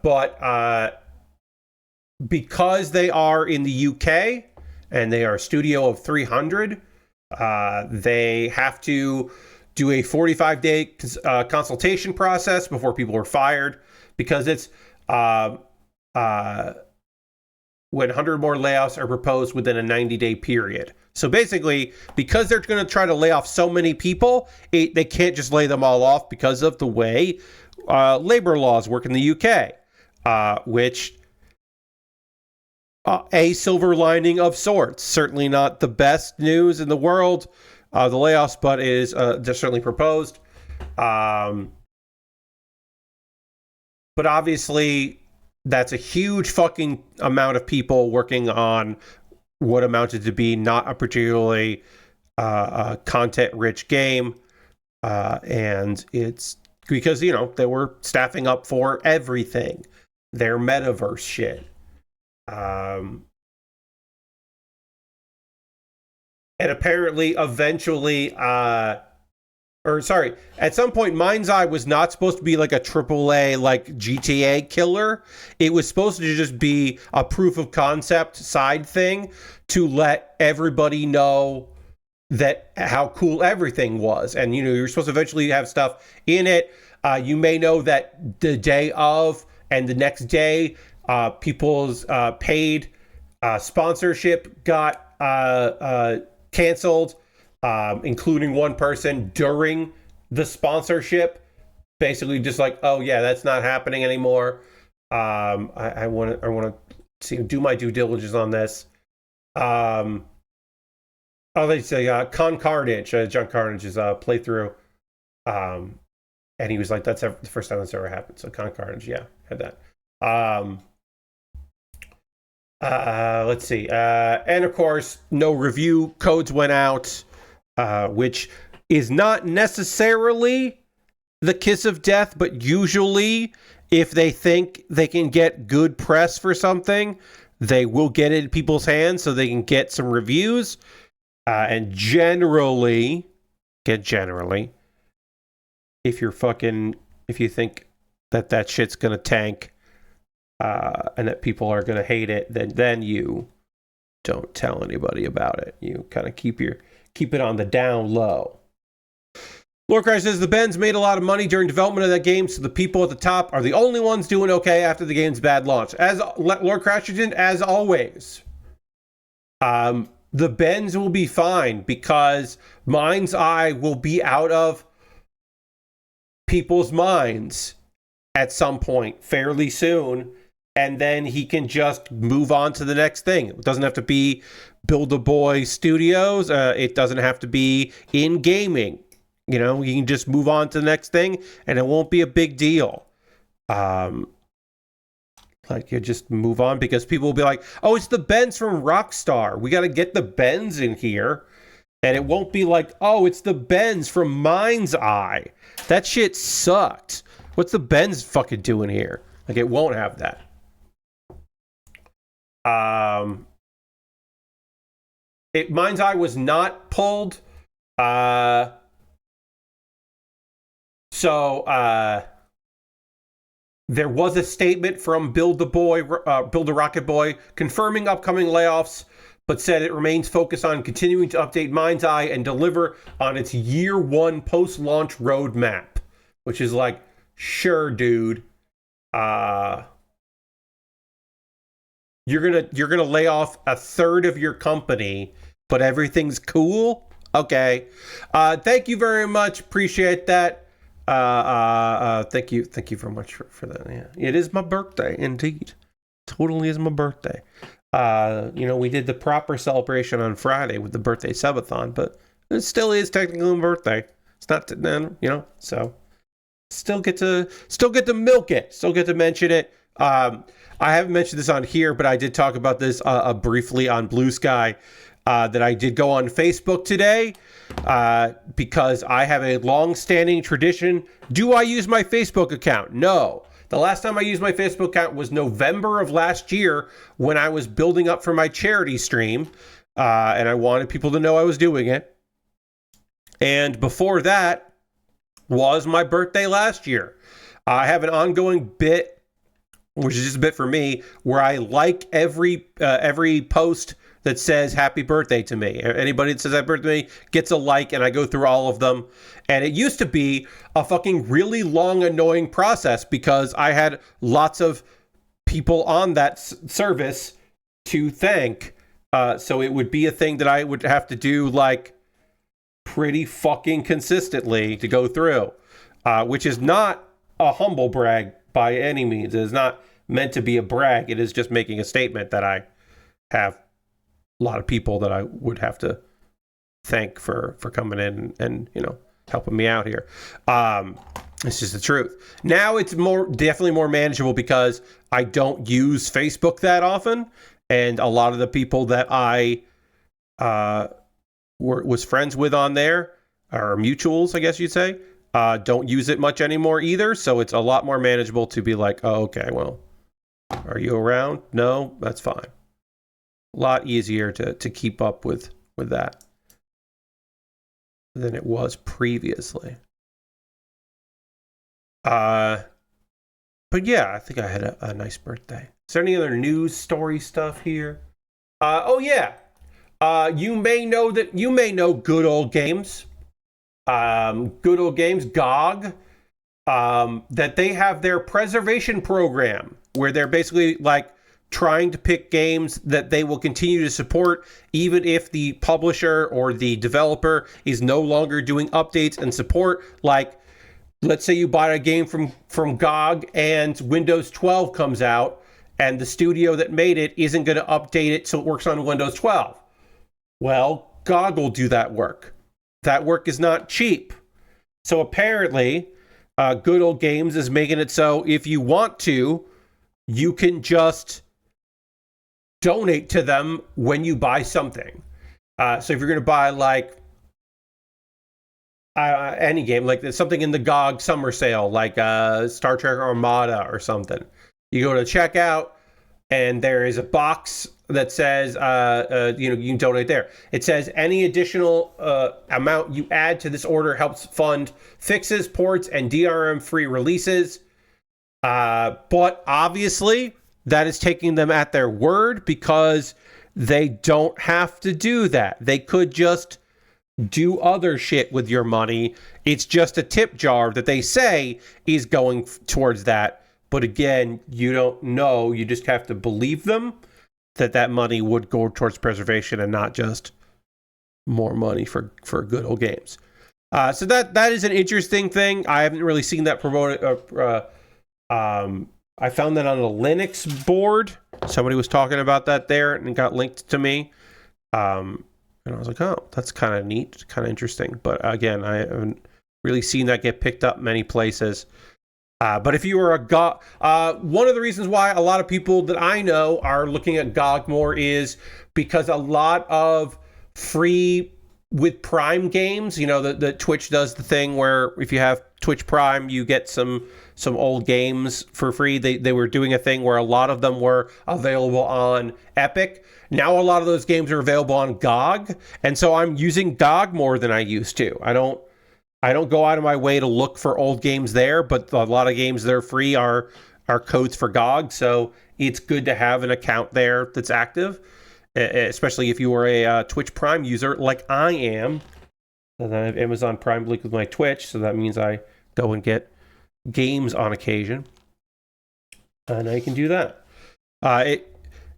But because they are in the UK and they are a studio of 300, they have to do a 45-day consultation process before people are fired, because it's when 100 more layoffs are proposed within a 90-day period. So basically, because they're going to try to lay off so many people, they can't just lay them all off because of the way labor laws work in the UK, which a silver lining of sorts. Certainly not the best news in the world, the layoffs, but it is just certainly proposed. But obviously, that's a huge fucking amount of people working on what amounted to be not a particularly content-rich game. And it's because, you know, they were staffing up for everything. Their metaverse shit. And apparently, eventually, at some point, Mind's Eye was not supposed to be like a AAA, like GTA killer. It was supposed to just be a proof of concept side thing to let everybody know that how cool everything was. And, you know, you're supposed to eventually have stuff in it. You may know that the day of and the next day, people's paid sponsorship got canceled, including one person during the sponsorship, basically just like, oh yeah, that's not happening anymore. I want to do my due diligence on this. They say Con Carnage, John Carnage's playthrough, and he was like, that's the first time that's ever happened. So Con Carnage, yeah, had that. Let's see. And of course, no review codes went out, which is not necessarily the kiss of death, but usually if they think they can get good press for something, they will get it in people's hands so they can get some reviews. And generally, if you think that shit's gonna tank, and that people are gonna hate it, then you don't tell anybody about it. You kind of keep it on the down low. Lord Crash says the Bens made a lot of money during development of that game, so the people at the top are the only ones doing okay after the game's bad launch. As Lord Crasherton, as always, the Bens will be fine because Mind's Eye will be out of people's minds at some point fairly soon, and then he can just move on to the next thing. It doesn't have to be Build-A-Boy Studios. It doesn't have to be in gaming. You know, you can just move on to the next thing, and it won't be a big deal. Like, you just move on because people will be like, oh, it's the Bens from Rockstar. We got to get the Bens in here. And it won't be like, oh, it's the Bens from Mind's Eye. That shit sucked. What's the Bens fucking doing here? Like, it won't have that. Mind's Eye was not pulled. There was a statement from Build a Rocket Boy confirming upcoming layoffs, but said it remains focused on continuing to update Mind's Eye and deliver on its year one post-launch roadmap, which is like, sure, dude. You're gonna lay off a third of your company, but everything's cool? Okay. Thank you very much. Appreciate that. Thank you very much for that. Yeah, it is my birthday, indeed. Totally is my birthday. We did the proper celebration on Friday with the birthday subathon, but it still is technically my birthday. It's not, so still get to milk it. Still get to mention it. I haven't mentioned this on here, but I did talk about this briefly on Blue Sky. That I did go on Facebook today because I have a long-standing tradition. Do I use my Facebook account? No. The last time I used my Facebook account was November of last year when I was building up for my charity stream, and I wanted people to know I was doing it. And before that was my birthday last year. I have an ongoing bit, which is just a bit for me, where I like every post that says happy birthday to me. Anybody that says happy birthday to me gets a like, and I go through all of them. And it used to be a fucking really long, annoying process because I had lots of people on that service to thank. So it would be a thing that I would have to do like pretty fucking consistently to go through, which is not a humble brag by any means. It is not meant to be a brag. It is just making a statement that I have a lot of people that I would have to thank for coming in and helping me out here. It's just the truth. Now it's definitely more manageable because I don't use Facebook that often, and a lot of the people that I was friends with on there, or mutuals, I guess you'd say, don't use it much anymore either. So it's a lot more manageable to be like, oh, okay, well, are you around? No, that's fine. A lot easier to keep up with that than it was previously. But yeah, I think I had a nice birthday. Is there any other news story stuff here? Oh yeah. You may know Good Old Games. Good Old Games, GOG, that they have their preservation program where they're basically like trying to pick games that they will continue to support even if the publisher or the developer is no longer doing updates and support. Like, let's say you buy a game from GOG and Windows 12 comes out and the studio that made it isn't going to update it so it works on Windows 12. Well, GOG will do that work. That work is not cheap. So apparently, Good Old Games is making it so if you want to, you can just donate to them when you buy something. So if you're going to buy like any game, like there's something in the GOG summer sale, like Star Trek Armada or something, you go to checkout and there is a box that says, you can donate there. It says any additional amount you add to this order helps fund fixes, ports, and DRM-free releases. But obviously, that is taking them at their word because they don't have to do that. They could just do other shit with your money. It's just a tip jar that they say is going towards that. But again, you don't know. You just have to believe them that money would go towards preservation and not just more money for Good Old Games. So that is an interesting thing. I haven't really seen that promoted. I found that on a Linux board. Somebody was talking about that there and it got linked to me. And I was like, oh, that's kind of neat, kind of interesting. But again, I haven't really seen that get picked up many places. But if you were a GOG, one of the reasons why a lot of people that I know are looking at GOG more is because a lot of free with Prime games, the Twitch does the thing where if you have Twitch Prime, you get some old games for free. They were doing a thing where a lot of them were available on Epic. Now a lot of those games are available on GOG, and so I'm using GOG more than I used to. I don't go out of my way to look for old games there, but a lot of games that are free are codes for GOG, so it's good to have an account there that's active, especially if you are a Twitch Prime user like I am. And then I have Amazon Prime linked with my Twitch, so that means I go and get games on occasion. And I can do that.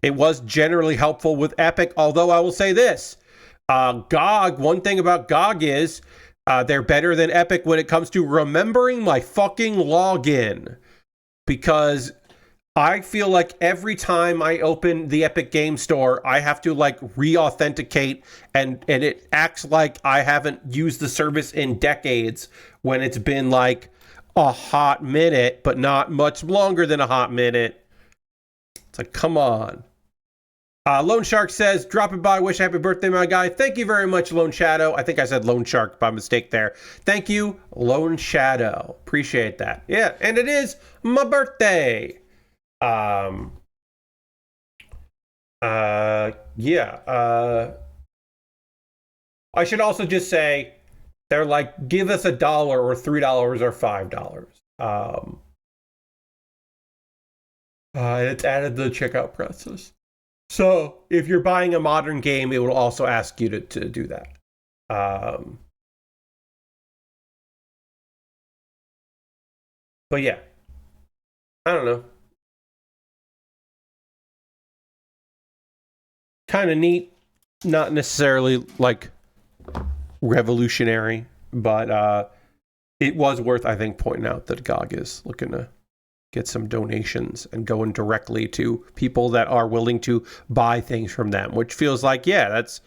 It was generally helpful with Epic, although I will say this. GOG, one thing about GOG is they're better than Epic when it comes to remembering my fucking login. Because I feel like every time I open the Epic Game Store, I have to like re-authenticate and it acts like I haven't used the service in decades when it's been like a hot minute, but not much longer than a hot minute. It's like, come on. Lone Shark says, dropping by, wish happy birthday, my guy. Thank you very much, Lone Shadow. I think I said Lone Shark by mistake there. Thank you, Lone Shadow. Appreciate that. Yeah, and it is my birthday. Yeah. I should also just say, they're like, give us $1 or $3 or $5. And it's added to the checkout process. So if you're buying a modern game, it will also ask you to do that. But yeah, I don't know. Kind of neat, not necessarily like revolutionary, but it was worth, I think, pointing out that GOG is looking to get some donations and going directly to people that are willing to buy things from them, which feels like, yeah, that's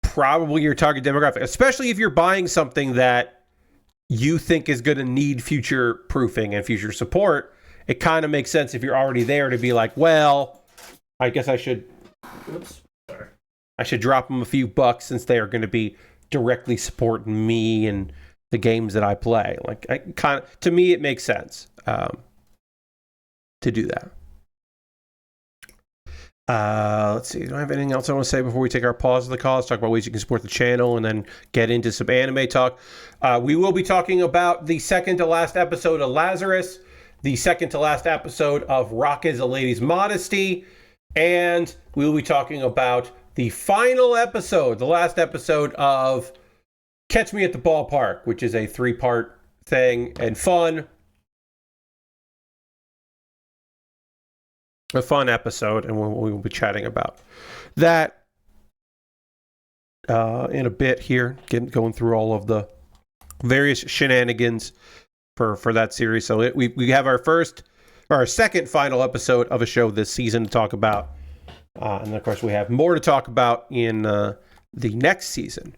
probably your target demographic, especially if you're buying something that you think is going to need future proofing and future support, it kind of makes sense if you're already there to be like, well, I guess I should, I should drop them a few bucks since they are going to be directly supporting me and the games that I play. Like, I kind of, to me, it makes sense to do that. Let's see. Do I have anything else I want to say before we take our pause of the call? Let's talk about ways you can support the channel and then get into some anime talk. We will be talking about the second to last episode of Lazarus, the second to last episode of Rock is a Lady's Modesty, and we will be talking about the final episode, the last episode of Catch Me at the Ballpark, which is a 3-part thing and fun. A fun episode, and we will be chatting about that in a bit here, going through all of the various shenanigans for that series. So we have our second final episode of a show this season to talk about, and of course we have more to talk about in the next season,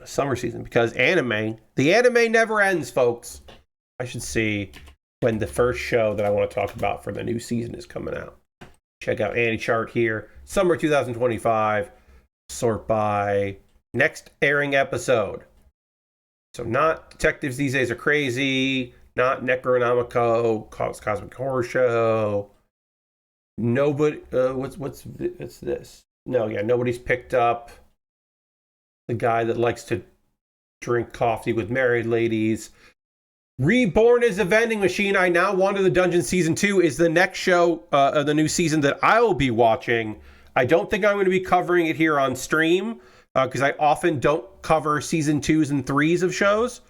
summer season, because the anime never ends, folks. I should see when the first show that I want to talk about for the new season is coming out. Check out Anti-Chart here. Summer 2025. Sort by next airing episode. So not Detectives These Days Are Crazy. Not Necronomicon. Cosmic Horror Show. Nobody... what's this? No, yeah, nobody's picked up the guy that likes to drink coffee with married ladies. Reborn as a Vending Machine, I Now Wander the Dungeon Season 2 is the next show of the new season that I will be watching. I don't think I'm going to be covering it here on stream because I often don't cover Season 2s and 3s of shows,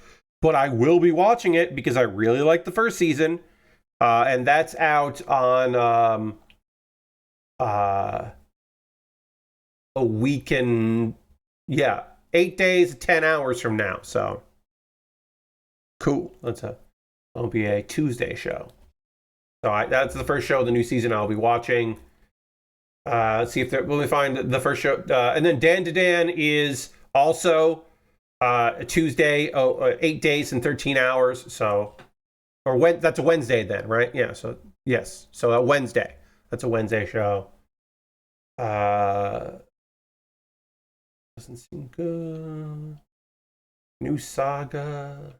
but I will be watching it because I really like the first season, and that's out on a week and, 8 days, 10 hours from now, so... Cool. That'll be a Tuesday show. So that's the first show of the new season I'll be watching. Let's see if let me find the first show. And then Dan to Dan is also a Tuesday, 8 days and 13 hours. So, that's a Wednesday then, right? Yeah. So yes. So a Wednesday. That's a Wednesday show. Doesn't seem good. New Saga.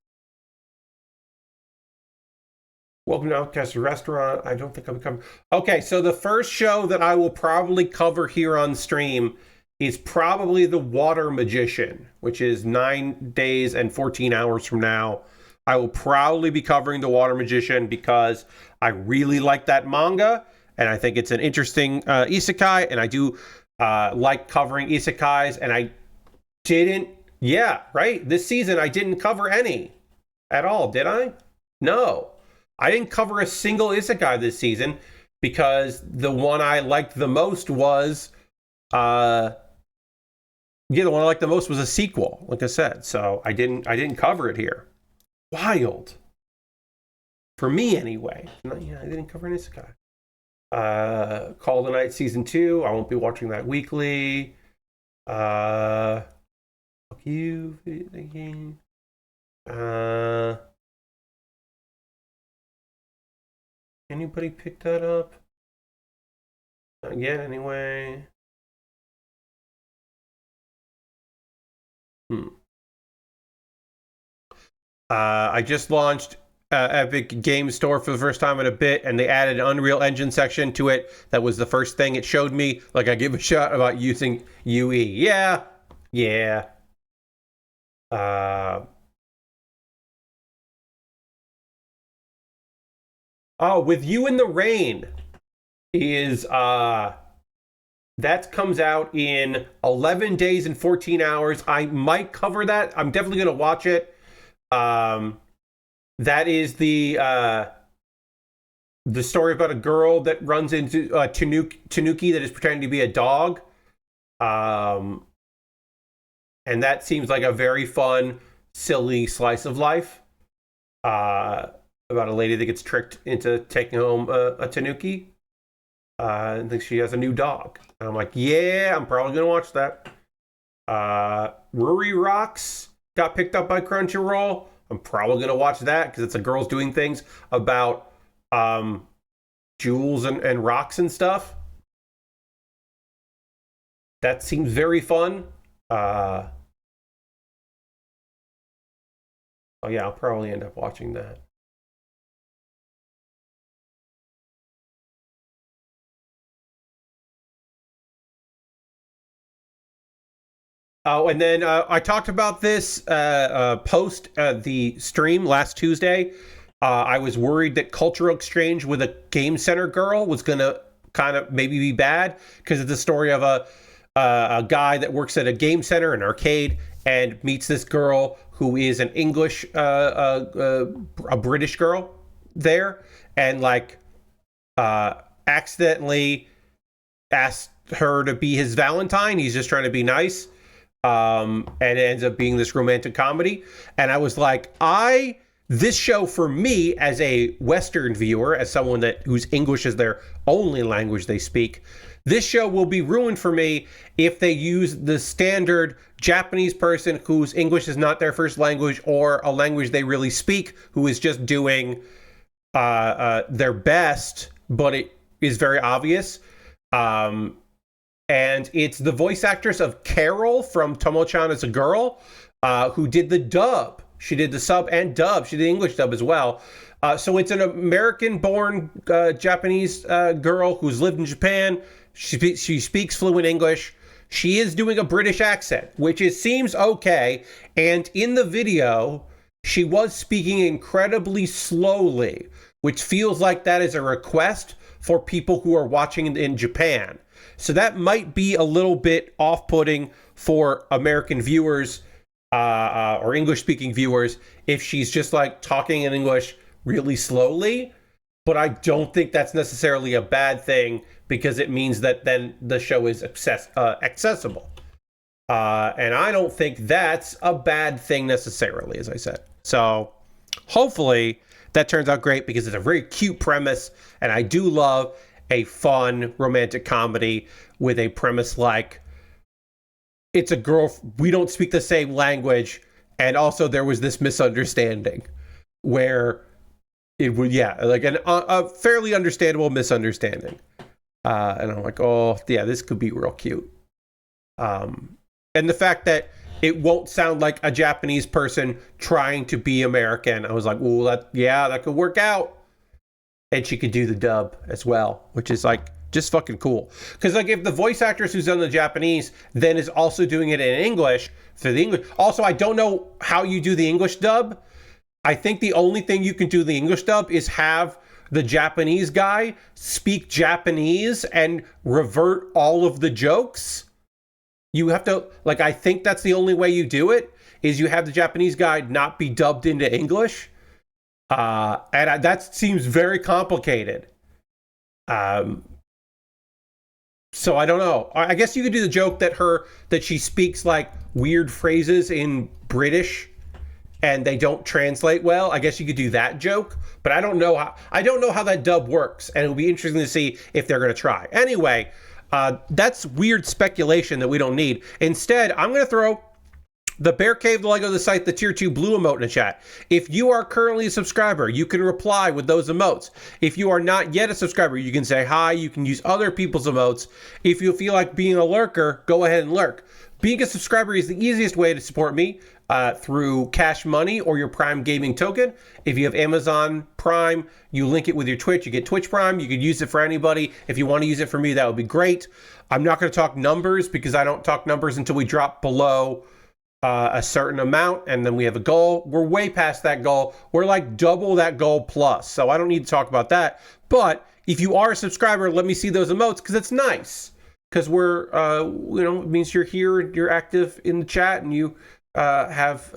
Welcome to Outcast Restaurant. I don't think I'm covering. Okay, so the first show that I will probably cover here on stream is probably The Water Magician, which is 9 days and 14 hours from now. I will probably be covering The Water Magician because I really like that manga, and I think it's an interesting isekai, and I do like covering isekais, and I didn't, this season I didn't cover any at all, did I? No. I didn't cover a single isekai this season because the one I liked the most was, the one I liked the most was a sequel, like I said. So I didn't cover it here. Wild. For me, anyway. I didn't cover an isekai. Call the Night Season 2. I won't be watching that weekly. Fuck you, thinking. Anybody pick that up? Not yet, anyway. I just launched Epic Game Store for the first time in a bit, and they added an Unreal Engine section to it. That was the first thing it showed me. Like, I give a shot about using UE. Yeah. With You in the Rain is that comes out in 11 days and 14 hours. I might cover that. I'm definitely going to watch it. That is the story about a girl that runs into Tanuki that is pretending to be a dog. And that seems like a very fun, silly slice of life. About a lady that gets tricked into taking home a Tanuki and thinks she has a new dog. And I'm like, yeah, I'm probably going to watch that. Ruri Rocks got picked up by Crunchyroll. I'm probably going to watch that because it's a girls doing things about jewels and rocks and stuff. That seems very fun. Oh yeah, I'll probably end up watching that. Oh, and then I talked about this post the stream last Tuesday. I was worried that cultural exchange with a game center girl was going to kind of maybe be bad because it's a story of a guy that works at a game center, an arcade, and meets this girl who is an English, a British girl there, and like accidentally asked her to be his Valentine. He's just trying to be nice. And it ends up being this romantic comedy. And I was like, this show for me as a Western viewer, as someone whose English is their only language they speak, this show will be ruined for me if they use the standard Japanese person whose English is not their first language or a language they really speak, who is just doing their best, but it is very obvious. And it's the voice actress of Carol from Tomo-chan as a Girl, who did the dub. She did the sub and dub. She did the English dub as well. So it's an American-born Japanese girl who's lived in Japan. She speaks fluent English. She is doing a British accent, which seems okay. And in the video, she was speaking incredibly slowly, which feels like that is a request for people who are watching in Japan. So that might be a little bit off-putting for American viewers or English-speaking viewers if she's just like talking in English really slowly. But I don't think that's necessarily a bad thing because it means that then the show is accessible. And I don't think that's a bad thing necessarily, as I said. So hopefully that turns out great because it's a very cute premise, and I do love a fun romantic comedy with a premise like it's a girl, we don't speak the same language, and also there was this misunderstanding where it would, like a fairly understandable misunderstanding. And I'm like, oh yeah, this could be real cute. And the fact that it won't sound like a Japanese person trying to be American, I was like, well, that could work out. And she could do the dub as well, which is like just fucking cool. Because like if the voice actress who's done the Japanese then is also doing it in English for the English. Also, I don't know how you do the English dub. I think the only thing you can do the English dub is have the Japanese guy speak Japanese and revert all of the jokes. You have to, like, I think that's the only way you do it, is you have the Japanese guy not be dubbed into English. And that seems very complicated. So I don't know. I guess you could do the joke that she speaks like weird phrases in British and they don't translate well. I guess you could do that joke, but I don't know how that dub works, and it'll be interesting to see if they're going to try. Anyway, that's weird speculation that we don't need. Instead, I'm going to throw the Bear Cave, the Lego, the site, the tier 2 blue emote in the chat. If you are currently a subscriber, you can reply with those emotes. If you are not yet a subscriber, you can say hi. You can use other people's emotes. If you feel like being a lurker, go ahead and lurk. Being a subscriber is the easiest way to support me through Cash Money or your Prime Gaming token. If you have Amazon Prime, you link it with your Twitch. You get Twitch Prime. You could use it for anybody. If you want to use it for me, that would be great. I'm not going to talk numbers because I don't talk numbers until we drop below a certain amount, and then we have a goal. We're way past that goal. We're like double that goal plus, so I don't need to talk about that. But if you are a subscriber, let me see those emotes because it's nice. Because we're, it means you're here, you're active in the chat, and you have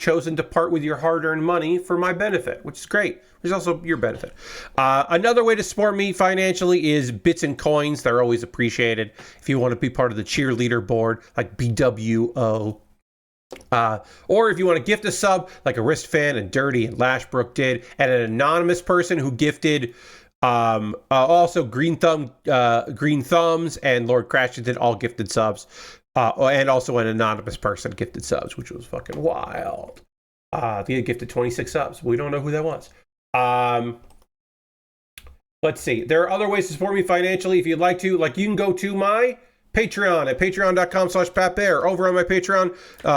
chosen to part with your hard-earned money for my benefit, which is great. Which is also your benefit. Another way to support me financially is bits and coins. They're always appreciated. If you want to be part of the cheerleader board, like BWO. Or if you want to gift a sub, like Aristfan and Dirty and Lashbrook did, and an anonymous person who gifted also Green Thumbs and Lord Crash did all gifted subs. And also an anonymous person gifted subs, which was fucking wild. They gifted 26 subs. We don't know who that was. Let's see. There are other ways to support me financially if you'd like to. Like, you can go to my Patreon at patreon.com/PatBear. Over on my Patreon,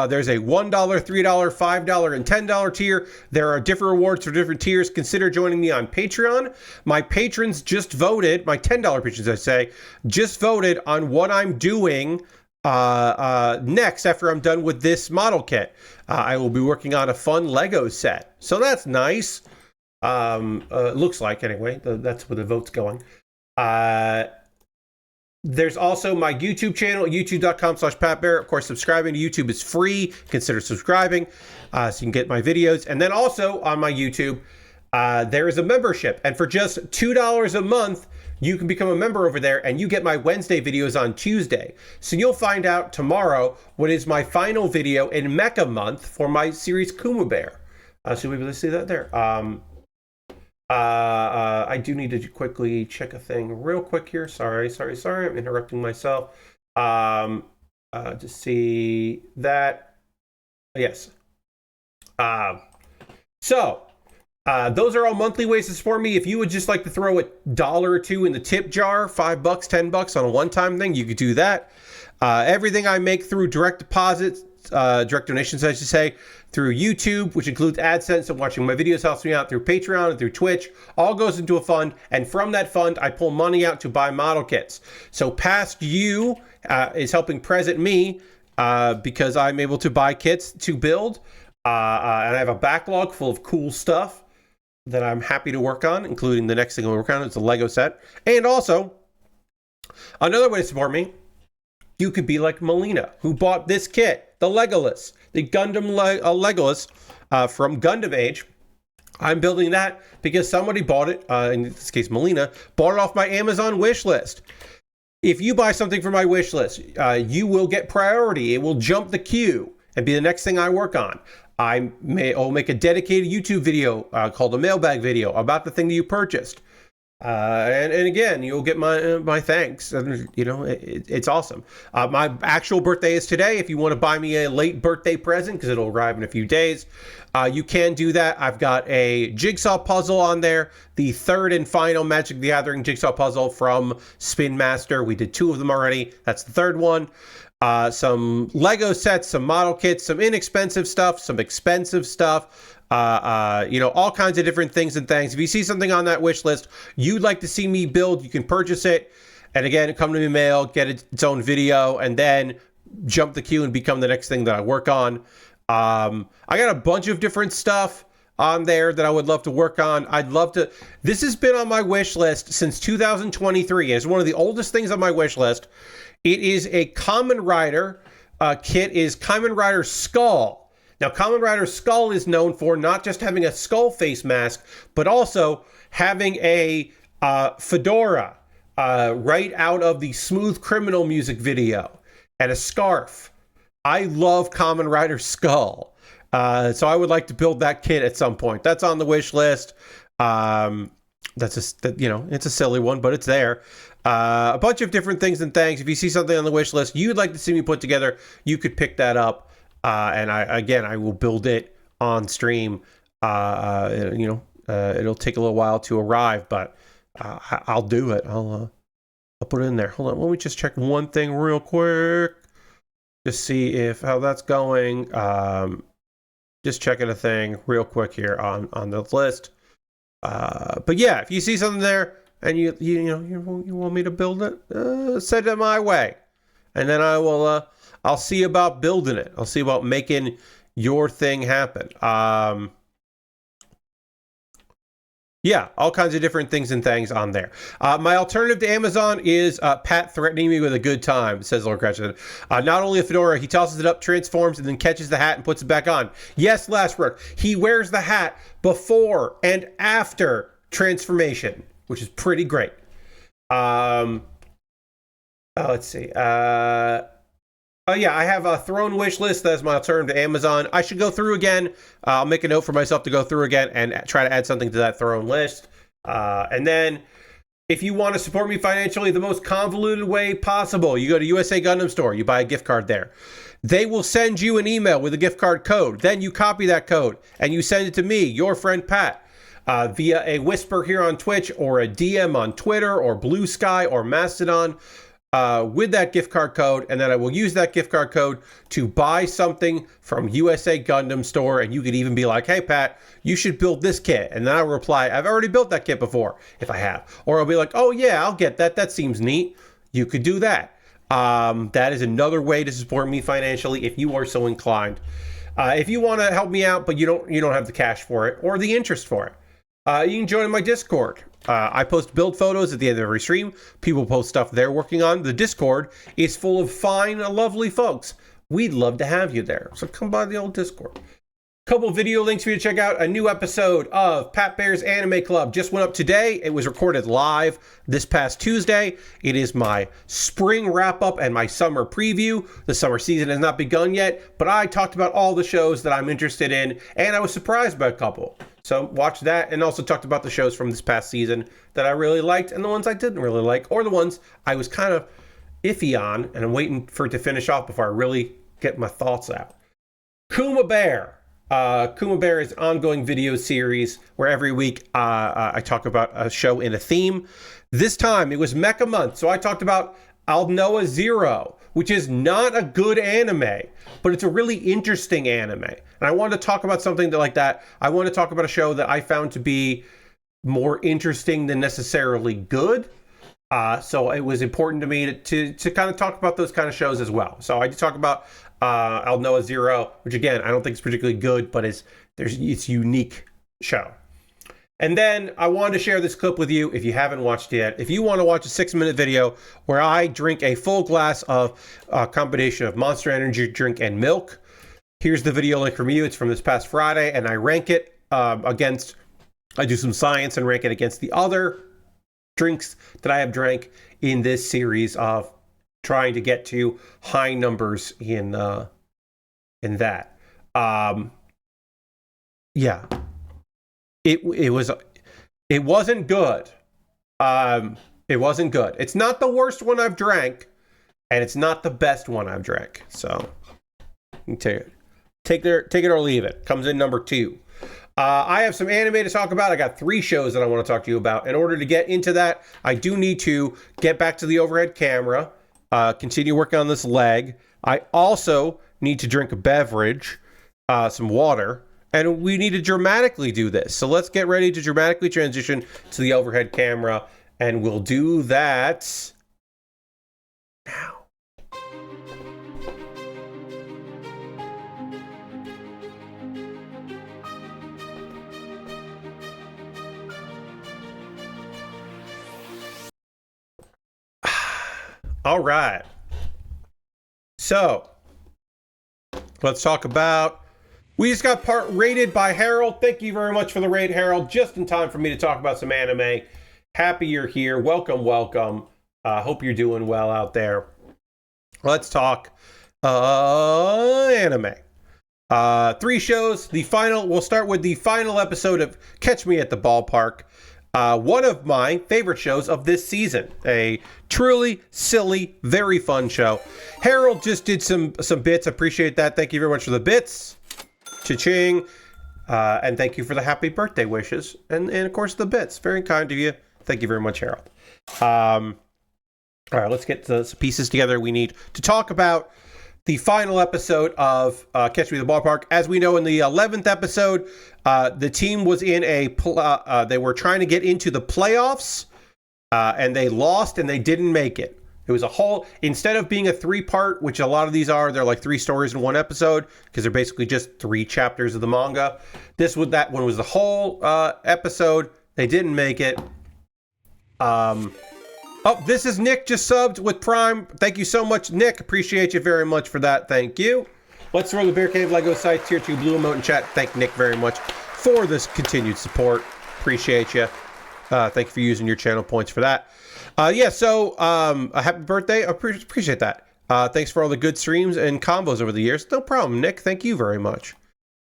there's a $1, $3, $5, and $10 tier. There are different rewards for different tiers. Consider joining me on Patreon. My patrons just voted, my $10 patrons, I say, just voted on what I'm doing next after I'm done with this model kit. I will be working on a fun Lego set. So that's nice. Looks like, anyway. That's where the vote's going. There's also my YouTube channel, youtube.com/PatBear. Of course, subscribing to YouTube is free. Consider subscribing so you can get my videos. And then also on my YouTube, there is a membership. And for just $2 a month, you can become a member over there, and you get my Wednesday videos on Tuesday. So you'll find out tomorrow what is my final video in Mecha Month for my series Kuma Baer. So we'll be able to see that there. I do need to quickly check a thing real quick here. Sorry. I'm interrupting myself. To see that. Yes. Those are all monthly ways to support me. If you would just like to throw $1 or $2 in the tip jar, $5, $10 on a one-time thing, you could do that. Everything I make through direct deposits, direct donations, I should say, through YouTube, which includes AdSense and watching my videos, helps me out through Patreon and through Twitch, all goes into a fund, and from that fund, I pull money out to buy model kits. So past you is helping present me because I'm able to buy kits to build, and I have a backlog full of cool stuff that I'm happy to work on, including the next thing I'll work on. It's a Lego set. And also, another way to support me, you could be like Melina, who bought this kit, the Legilis, the Gundam Legilis from Gundam Age. I'm building that because somebody bought it, in this case Melina, bought it off my Amazon wish list. If you buy something from my wish list, you will get priority. It will jump the queue and be the next thing I work on. I'll make a dedicated YouTube video called a mailbag video about the thing that you purchased. And again, you'll get my thanks. And, you know, it's awesome. My actual birthday is today. If you want to buy me a late birthday present, because it'll arrive in a few days, you can do that. I've got a jigsaw puzzle on there, the third and final Magic the Gathering jigsaw puzzle from Spin Master. We did 2 of them already. That's the third one. Some Lego sets, some model kits, some inexpensive stuff, some expensive stuff. You know, all kinds of different things and things. If you see something on that wish list you'd like to see me build, you can purchase it. And again, come to me mail, get its own video, and then jump the queue and become the next thing that I work on. I got a bunch of different stuff on there that I would love to work on. I'd love to. This has been on my wish list since 2023. It's one of the oldest things on my wish list. It is a Kamen Rider kit, is Kamen Rider Skull. Now, Kamen Rider Skull is known for not just having a skull face mask, but also having a fedora right out of the Smooth Criminal music video, and a scarf. I love Kamen Rider Skull. So I would like to build that kit at some point. That's on the wish list. That's you know, it's a silly one, but it's there. A bunch of different things and things. If you see something on the wish list you'd like to see me put together, you could pick that up. And I will build it on stream. You know, it'll take a little while to arrive, but I'll do it. I'll put it in there. Hold on, let me just check one thing real quick. Just see how that's going. Just checking a thing real quick here on the list. But yeah, if you see something there and you want me to build it, send it my way, and then I will. I'll see about building it. I'll see about making your thing happen. Yeah, all kinds of different things and things on there. My alternative to Amazon is Pat threatening me with a good time, says Lord Cratchit. Not only a fedora, he tosses it up, transforms, and then catches the hat and puts it back on. Yes, Lazarus, he wears the hat before and after transformation, which is pretty great. Let's see. Oh yeah, I have a Throne wish list. That's my alternative to Amazon. I should go through again. I'll make a note for myself to go through again and try to add something to that Throne list. And then If you want to support me financially the most convoluted way possible, you go to USA Gundam Store, you buy a gift card there. They will send you an email with a gift card code. Then you copy that code and you send it to me, your friend Pat, via a whisper here on Twitch or a DM on Twitter or Blue Sky or Mastodon with that gift card code. And then I will use that gift card code to buy something from USA Gundam Store. And you could even be like, hey, Pat, you should build this kit. And then I'll reply, I've already built that kit before, if I have. Or I'll be like, oh, yeah, I'll get that. That seems neat. You could do that. That is another way to support me financially if you are so inclined. If you want to help me out, but you don't have the cash for it or the interest for it, you can join my Discord. I post build photos at the end of every stream. People post stuff they're working on. The Discord is full of fine, lovely folks. We'd love to have you there. So come by the old Discord. Couple video links for you to check out. A new episode of Pat Baer's Anime Club just went up today. It was recorded live this past Tuesday. It is my spring wrap-up and my summer preview. The summer season has not begun yet, but I talked about all the shows that I'm interested in, and I was surprised by a couple. So watch that, and also talked about the shows from this past season that I really liked and the ones I didn't really like, or the ones I was kind of iffy on, and I'm waiting for it to finish off before I really get my thoughts out. Kuma Baer. Kuma Baer is an ongoing video series where every week I talk about a show in a theme. This time it was Mecha Month, so I talked about Aldnoah Zero, which is not a good anime, but it's a really interesting anime. And I wanted to talk about something like that. I want to talk about a show that I found to be more interesting than necessarily good. So it was important to me to kind of talk about those kind of shows as well. So I did talk about Aldnoah Zero, which again, I don't think is particularly good, but it's unique show. And then I wanted to share this clip with you if you haven't watched it yet. If you want to watch a 6-minute video where I drink a full glass of a combination of Monster Energy drink and milk, here's the video link from you. It's from this past Friday, and I rank it I do some science and rank it against the other drinks that I have drank in this series of trying to get to high numbers in that. Yeah. It wasn't good. It wasn't good. It's not the worst one I've drank, and it's not the best one I've drank. So take it or leave it. Comes in number 2. I have some anime to talk about. I got 3 shows that I want to talk to you about. In order to get into that, I do need to get back to the overhead camera, continue working on this leg. I also need to drink a beverage, some water, and we need to dramatically do this. So let's get ready to dramatically transition to the overhead camera, and we'll do that now. All right. So let's talk about, we just got rated by Harold. Thank you very much for the raid, Harold. Just in time for me to talk about some anime. Happy you're here. Welcome, welcome. Hope you're doing well out there. Let's talk anime. 3 shows. We'll start with the final episode of Catch Me at the Ballpark. One of my favorite shows of this season. A truly silly, very fun show. Harold just did some bits. Appreciate that. Thank you very much for the bits. Cha-ching. And thank you for the happy birthday wishes. And of course the bits. Very kind of you. Thank you very much, Harold. All right, let's get the pieces together we need to talk about the final episode of Catch Me at the Ballpark. As we know, in the 11th episode, the team was in they were trying to get into the playoffs, and they lost, and they didn't make it. It was instead of being a 3-part, which a lot of these are, they're like 3 stories in one episode, because they're basically just 3 chapters of the manga. That one was the whole episode. They didn't make it. Oh, this is Nick just subbed with Prime. Thank you so much, Nick. Appreciate you very much for that. Thank you. Let's throw the Bear Cave Lego site tier 2 blue emote in chat. Thank Nick very much for this continued support. Appreciate you. Thank you for using your channel points for that. So a happy birthday. I appreciate that. Thanks for all the good streams and combos over the years. No problem, Nick. Thank you very much.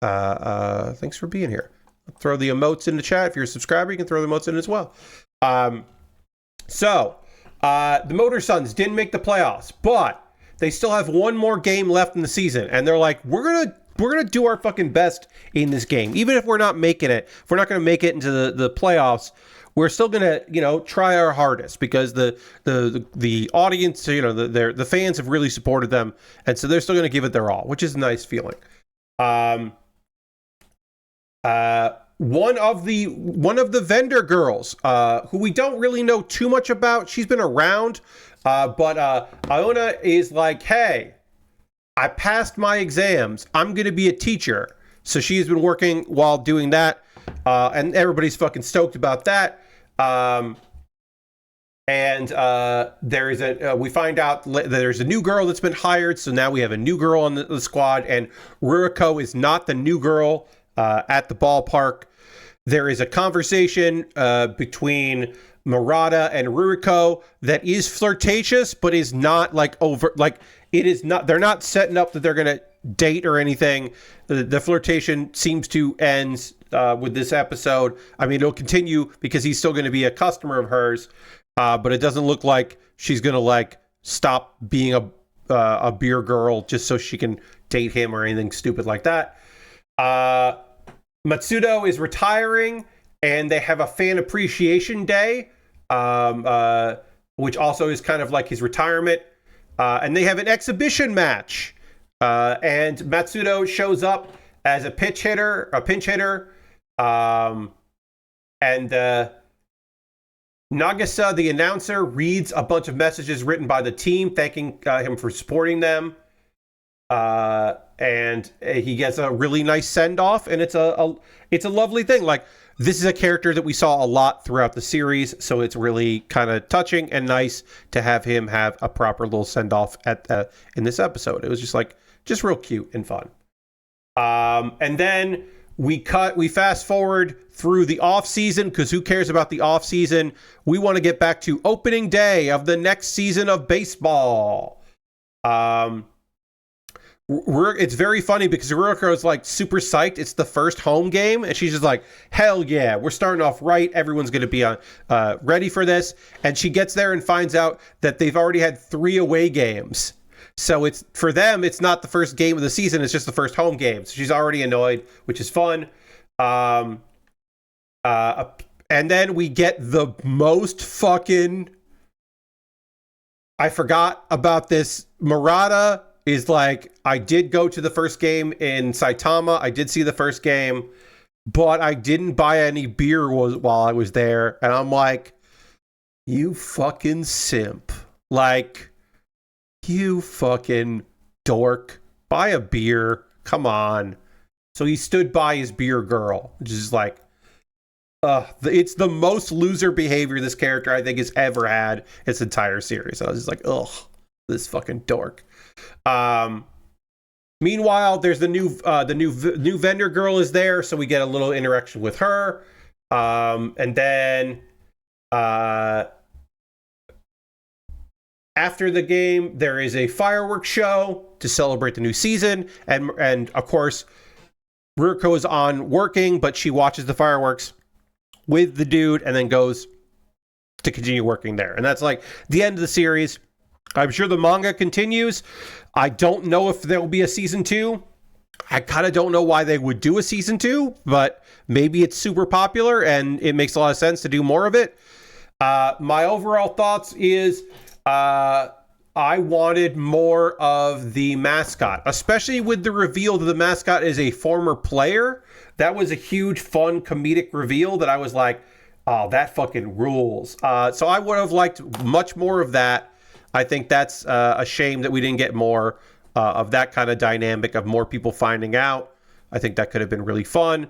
Thanks for being here. Throw the emotes in the chat. If you're a subscriber, you can throw the emotes in as well. So, the Motor Sons didn't make the playoffs, but they still have one more game left in the season, and they're like, we're gonna do our fucking best in this game, even if we're not making it. If we're not gonna make it into the playoffs, we're still gonna try our hardest, because the audience, the fans have really supported them, and so they're still gonna give it their all, which is a nice feeling. One of the vendor girls, who we don't really know too much about. She's been around, but Iona is like, hey, I passed my exams. I'm going to be a teacher. So she's been working while doing that, and everybody's fucking stoked about that. We find out that there's a new girl that's been hired. So now we have a new girl on the squad, and Ruriko is not the new girl at the ballpark. There is a conversation between Murata and Ruriko that is flirtatious, but is not like over, like it is not, they're not setting up that they're going to date or anything. The flirtation seems to end with this episode. I mean, it'll continue because he's still going to be a customer of hers, but it doesn't look like she's going to like stop being a beer girl just so she can date him or anything stupid like that. Matsudo is retiring, and they have a fan appreciation day, which also is kind of like his retirement. And they have an exhibition match. And Matsudo shows up as a pinch hitter. And Nagisa, the announcer, reads a bunch of messages written by the team, thanking him for supporting them. And he gets a really nice send-off, and it's a lovely thing. Like, this is a character that we saw a lot throughout the series, so it's really kind of touching and nice to have him have a proper little send-off in this episode. It was just real cute and fun. And then we fast forward through the off season, because who cares about the off season? We want to get back to opening day of the next season of baseball. It's very funny because Ruriko is like super psyched. It's the first home game, and she's just like, hell yeah, we're starting off right. Everyone's going to be ready for this. And she gets there and finds out that they've already had 3 away games. So it's, for them, it's not the first game of the season. It's just the first home game. So she's already annoyed, which is fun. And then we get the most fucking, I forgot about this. Murata is like, I did go to the first game in Saitama. I did see the first game, but I didn't buy any beer while I was there. And I'm like, you fucking simp. Like, you fucking dork. Buy a beer. Come on. So he stood by his beer girl, which is like, it's the most loser behavior this character I think has ever had its entire series. I was just like, ugh, this fucking dork. Meanwhile, there's the new vendor girl is there, so we get a little interaction with her. And then after the game, there is a fireworks show to celebrate the new season, and of course, Ruriko is on working, but she watches the fireworks with the dude and then goes to continue working there. And that's like the end of the series. I'm sure the manga continues. I don't know if there'll be a season 2. I kind of don't know why they would do a season 2, but maybe it's super popular and it makes a lot of sense to do more of it. My overall thoughts is I wanted more of the mascot, especially with the reveal that the mascot is a former player. That was a huge, fun, comedic reveal that I was like, oh, that fucking rules. So I would have liked much more of that. I think that's a shame that we didn't get more of that kind of dynamic, of more people finding out. I think that could have been really fun.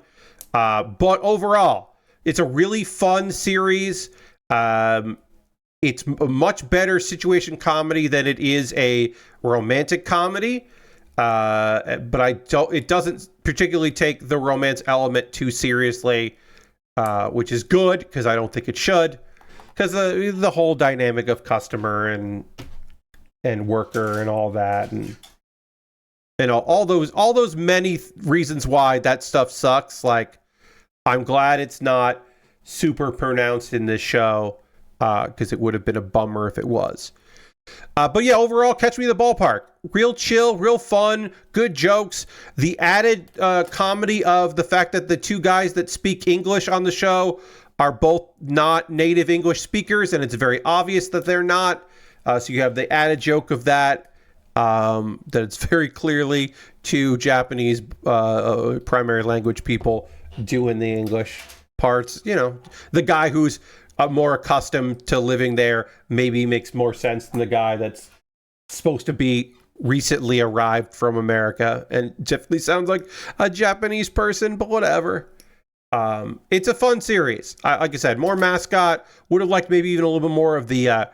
But overall, it's a really fun series. It's a much better situation comedy than it is a romantic comedy. But it doesn't particularly take the romance element too seriously, which is good, because I don't think it should. Because the whole dynamic of customer and worker and all that, and all those many reasons why that stuff sucks. Like, I'm glad it's not super pronounced in this show. because it would have been a bummer if it was. But yeah, overall, Catch Me in the Ballpark. Real chill, real fun, good jokes. The added comedy of the fact that the two guys that speak English on the show are both not native English speakers, and it's very obvious that they're not. So you have the added joke of that it's very clearly two Japanese primary language people doing the English parts. You know, the guy who's more accustomed to living there maybe makes more sense than the guy that's supposed to be recently arrived from America and definitely sounds like a Japanese person, but whatever. It's a fun series. Like I said, more mascot. Would have liked maybe even a little bit more of the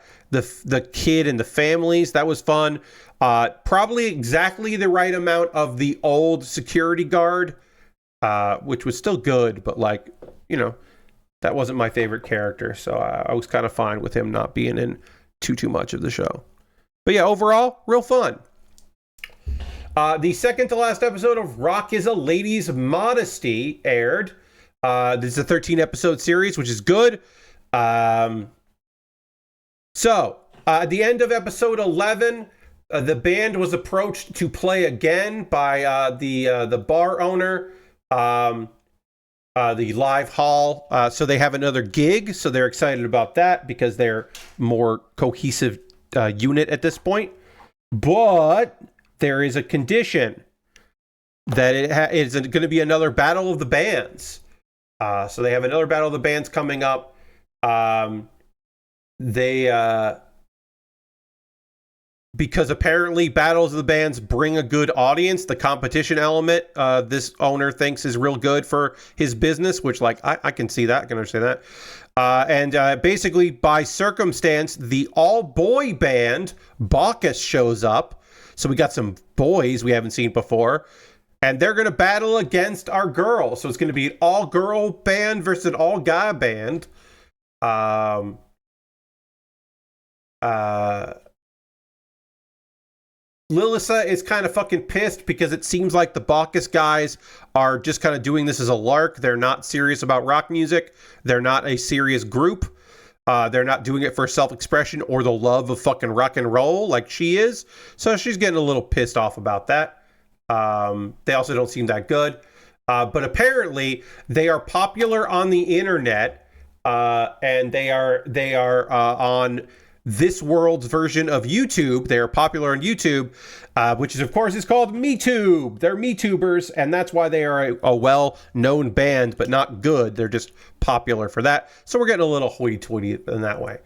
kid and the families. That was fun. Probably exactly the right amount of the old security guard, which was still good, but like, you know, that wasn't my favorite character, so I was kind of fine with him not being in too much of the show. But yeah, overall, real fun. The second to last episode of Rock is a Lady's Modesty aired. This is a 13-episode series, which is good. So, at the end of episode 11, the band was approached to play again by the bar owner. The live hall, so they have another gig, so they're excited about that because they're more cohesive unit at this point. But there is a condition that it is going to be another battle of the bands. So they have another battle of the bands coming up. Because apparently battles of the bands bring a good audience, the competition element, this owner thinks is real good for his business, which like I can see that, I can understand that. And basically by circumstance, the all-boy band Bacchus shows up. So we got some boys we haven't seen before, and they're going to battle against our girls. So it's going to be an all-girl band versus an all-guy band. Lilissa is kind of fucking pissed because it seems like the Bacchus guys are just kind of doing this as a lark. They're not serious about rock music. They're not a serious group. They're not doing it for self-expression or the love of fucking rock and roll like she is. So she's getting a little pissed off about that. They also don't seem that good. But apparently they are popular on the internet, and they are on this world's version of YouTube. They are popular on YouTube, which is, of course, is called MeTube. They're MeTubers, and that's why they are a well-known band, but not good. They're just popular for that. So we're getting a little hoity-toity in that way.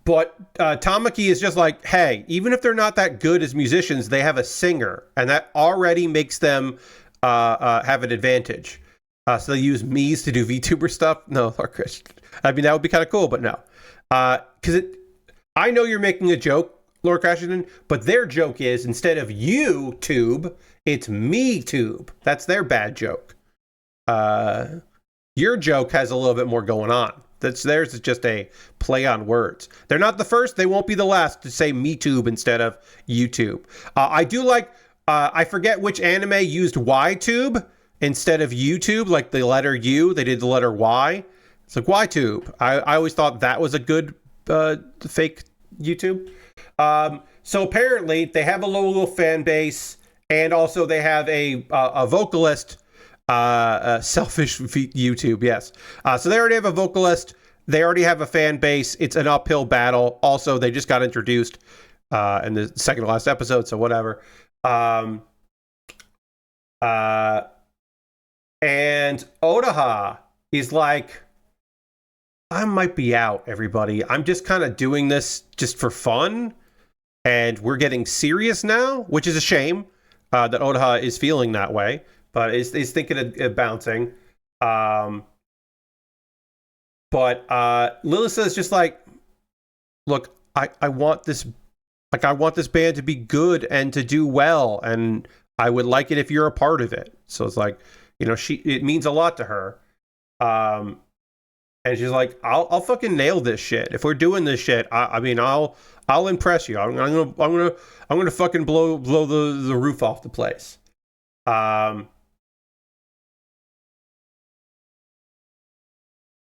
But Tamaki is just like, hey, even if they're not that good as musicians, they have a singer, and that already makes them have an advantage. So they use Mies to do VTuber stuff? No, I mean, that would be kind of cool, but no. Because I know you're making a joke, Lord Crashington, but their joke is, instead of YouTube, it's MeTube. That's their bad joke. Your joke has a little bit more going on. Theirs is just a play on words. They're not the first. They won't be the last to say MeTube instead of YouTube. I do like, I forget which anime used YTube instead of YouTube, like the letter U, they did the letter Y. It's like YTube. I always thought that was a good fake YouTube. So apparently they have a loyal fan base, and also they have a vocalist, selfish YouTube, yes. So they already have a vocalist. They already have a fan base. It's an uphill battle. Also, they just got introduced in the second to last episode, so whatever. And Otaha is like, I might be out, everybody. I'm just kind of doing this just for fun, and we're getting serious now, which is a shame that Otaha is feeling that way, but is thinking of bouncing. But Lilissa is just like, look, I want this, like, I want this band to be good and to do well, and I would like it if you're a part of it. So it's like, you know, it means a lot to her. And she's like, I'll fucking nail this shit. If we're doing this shit, I mean, I'll impress you. I'm gonna fucking blow the roof off the place.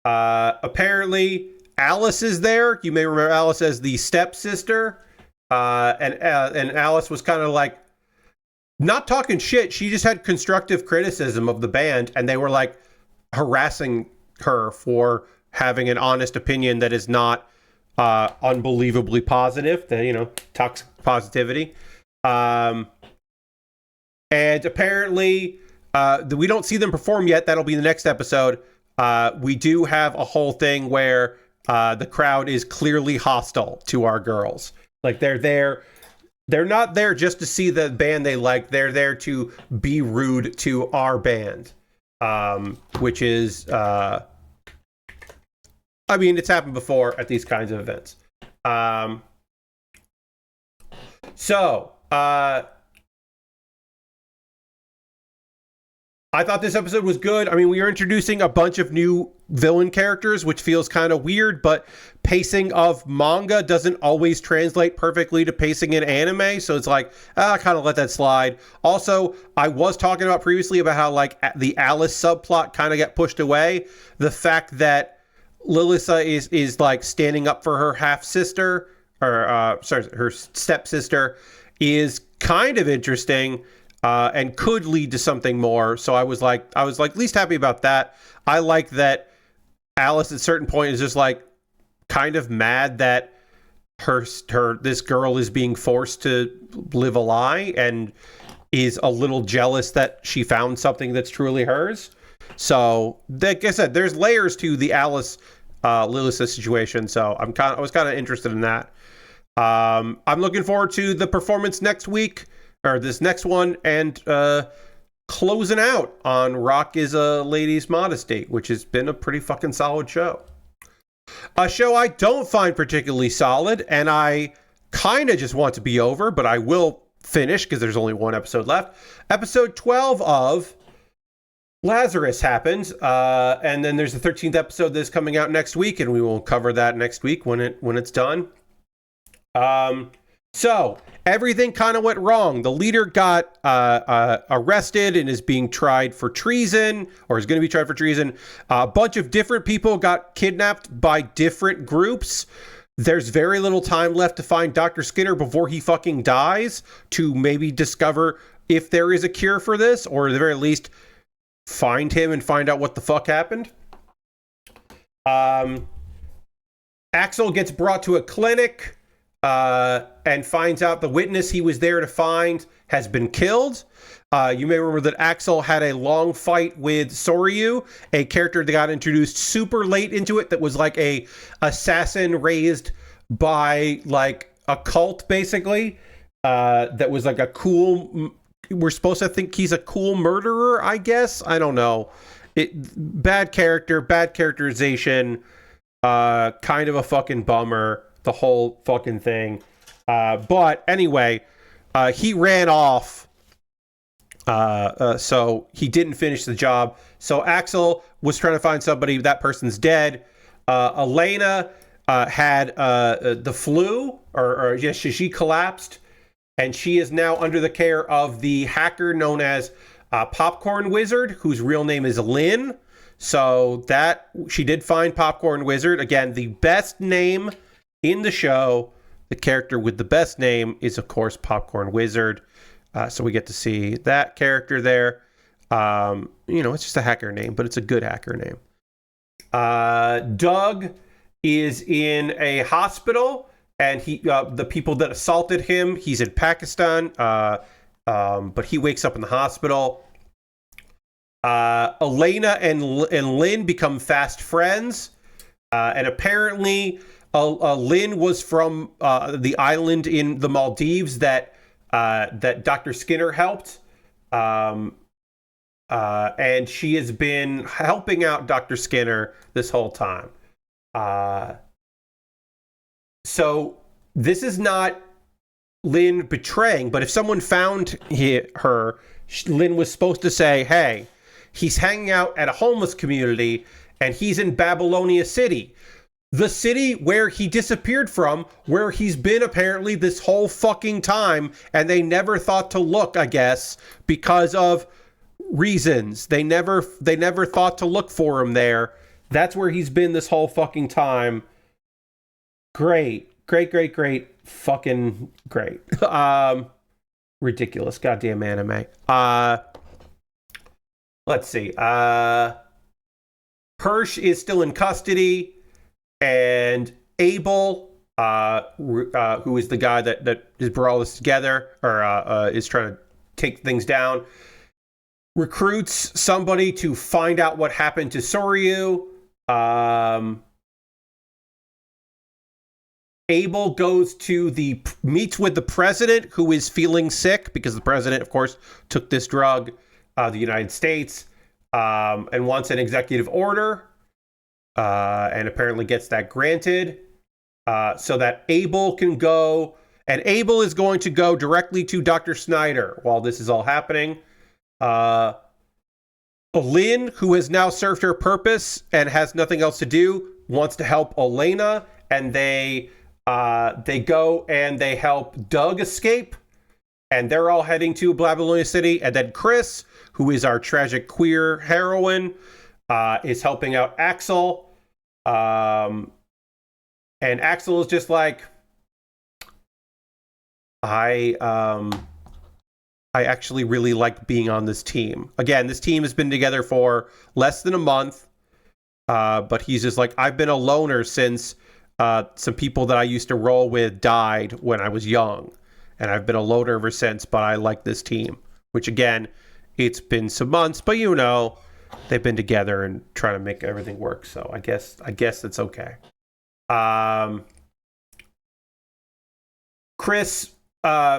Apparently, Alice is there. You may remember Alice as the stepsister. And Alice was kind of like, not talking shit. She just had constructive criticism of the band, and they were like harassing her for having an honest opinion that is not unbelievably positive. Toxic positivity. And apparently, we don't see them perform yet. That'll be the next episode. We do have a whole thing where the crowd is clearly hostile to our girls. Like, they're there. They're not there just to see the band they like. They're there to be rude to our band, which is, it's happened before at these kinds of events. I thought this episode was good. I mean, we are introducing a bunch of new villain characters, which feels kind of weird, but pacing of manga doesn't always translate perfectly to pacing in anime, so it's like, kind of let that slide. Also, I was talking about previously about how, like, the Alice subplot kind of got pushed away. The fact that Lilisa is like standing up for her half-sister, or, her stepsister, is kind of interesting. And could lead to something more. So I was least happy about that. I like that Alice at a certain point is just like kind of mad that this girl is being forced to live a lie, and is a little jealous that she found something that's truly hers. So like I said, there's layers to the Alice Lilisa situation. So I was kind of interested in that. I'm looking forward to the performance next week. Or this next one, and closing out on Rock is a Lady's Modesty, which has been a pretty fucking solid show. A show I don't find particularly solid, and I kind of just want to be over, but I will finish because there's only one episode left. Episode 12 of Lazarus happens, and then there's the 13th episode that's coming out next week, and we will cover that next week when it's done. So everything kind of went wrong. The leader got arrested and is being tried for treason, or is going to be tried for treason. A bunch of different people got kidnapped by different groups. There's very little time left to find Dr. Skinner before he fucking dies, to maybe discover if there is a cure for this, or at the very least find him and find out what the fuck happened. Axel gets brought to a clinic. And finds out the witness he was there to find has been killed. You may remember that Axel had a long fight with Soryu, a character that got introduced super late into it that was like a assassin raised by like a cult, basically. That was like a cool... We're supposed to think he's a cool murderer, I guess? I don't know. Bad character, bad characterization, kind of a fucking bummer. The whole fucking thing. But anyway, he ran off. So he didn't finish the job. So Axel was trying to find somebody. That person's dead. Elena had the flu, or yes, she collapsed. And she is now under the care of the hacker known as Popcorn Wizard, whose real name is Lynn. So that she did find Popcorn Wizard. Again, the best name in the show. The character with the best name is, of course, Popcorn Wizard. So we get to see that character there. It's just a hacker name, but it's a good hacker name. Doug is in a hospital, and the people that assaulted him, he's in Pakistan, but he wakes up in the hospital. Elena and Lynn become fast friends, and apparently... Lynn was from the island in the Maldives that Dr. Skinner helped. And she has been helping out Dr. Skinner this whole time. So this is not Lynn betraying, but if someone found her, Lynn was supposed to say, hey, he's hanging out at a homeless community and he's in Babylonia City. The city where he disappeared from, where he's been apparently this whole fucking time, and they never thought to look, I guess, because of reasons. They never thought to look for him there. That's where he's been this whole fucking time. Great. Fucking great. Ridiculous. Goddamn anime. Let's see. Hirsch is still in custody, and Abel, who is the guy that has brought all this together, or is trying to take things down, recruits somebody to find out what happened to Soryu. Abel goes to meets with the president, who is feeling sick because the president, of course, took this drug, the United States, and wants an executive order, and apparently gets that granted, so that Abel can go, and Abel is going to go directly to Dr. Snyder while this is all happening. Lynn, who has now served her purpose and has nothing else to do, wants to help Elena, and they go and they help Doug escape, and they're all heading to Babylonia City. And then Chris, who is our tragic queer heroine, is helping out Axel. And Axel is just like, I actually really like being on this team. Again, this team has been together for less than a month, but he's just like, I've been a loner since some people that I used to roll with died when I was young, and I've been a loner ever since, but I like this team. Which, again, it's been some months, but you know, they've been together and trying to make everything work, so I guess it's okay. Chris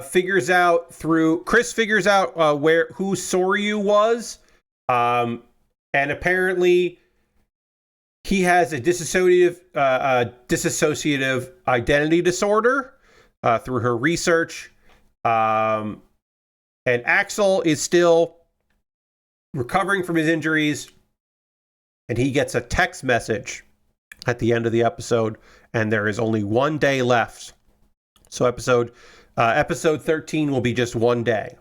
figures out who Soryu was, and apparently he has a dissociative identity disorder through her research. And Axel is still recovering from his injuries, and he gets a text message at the end of the episode, and there is only 1 day left. So episode 13 will be just 1 day.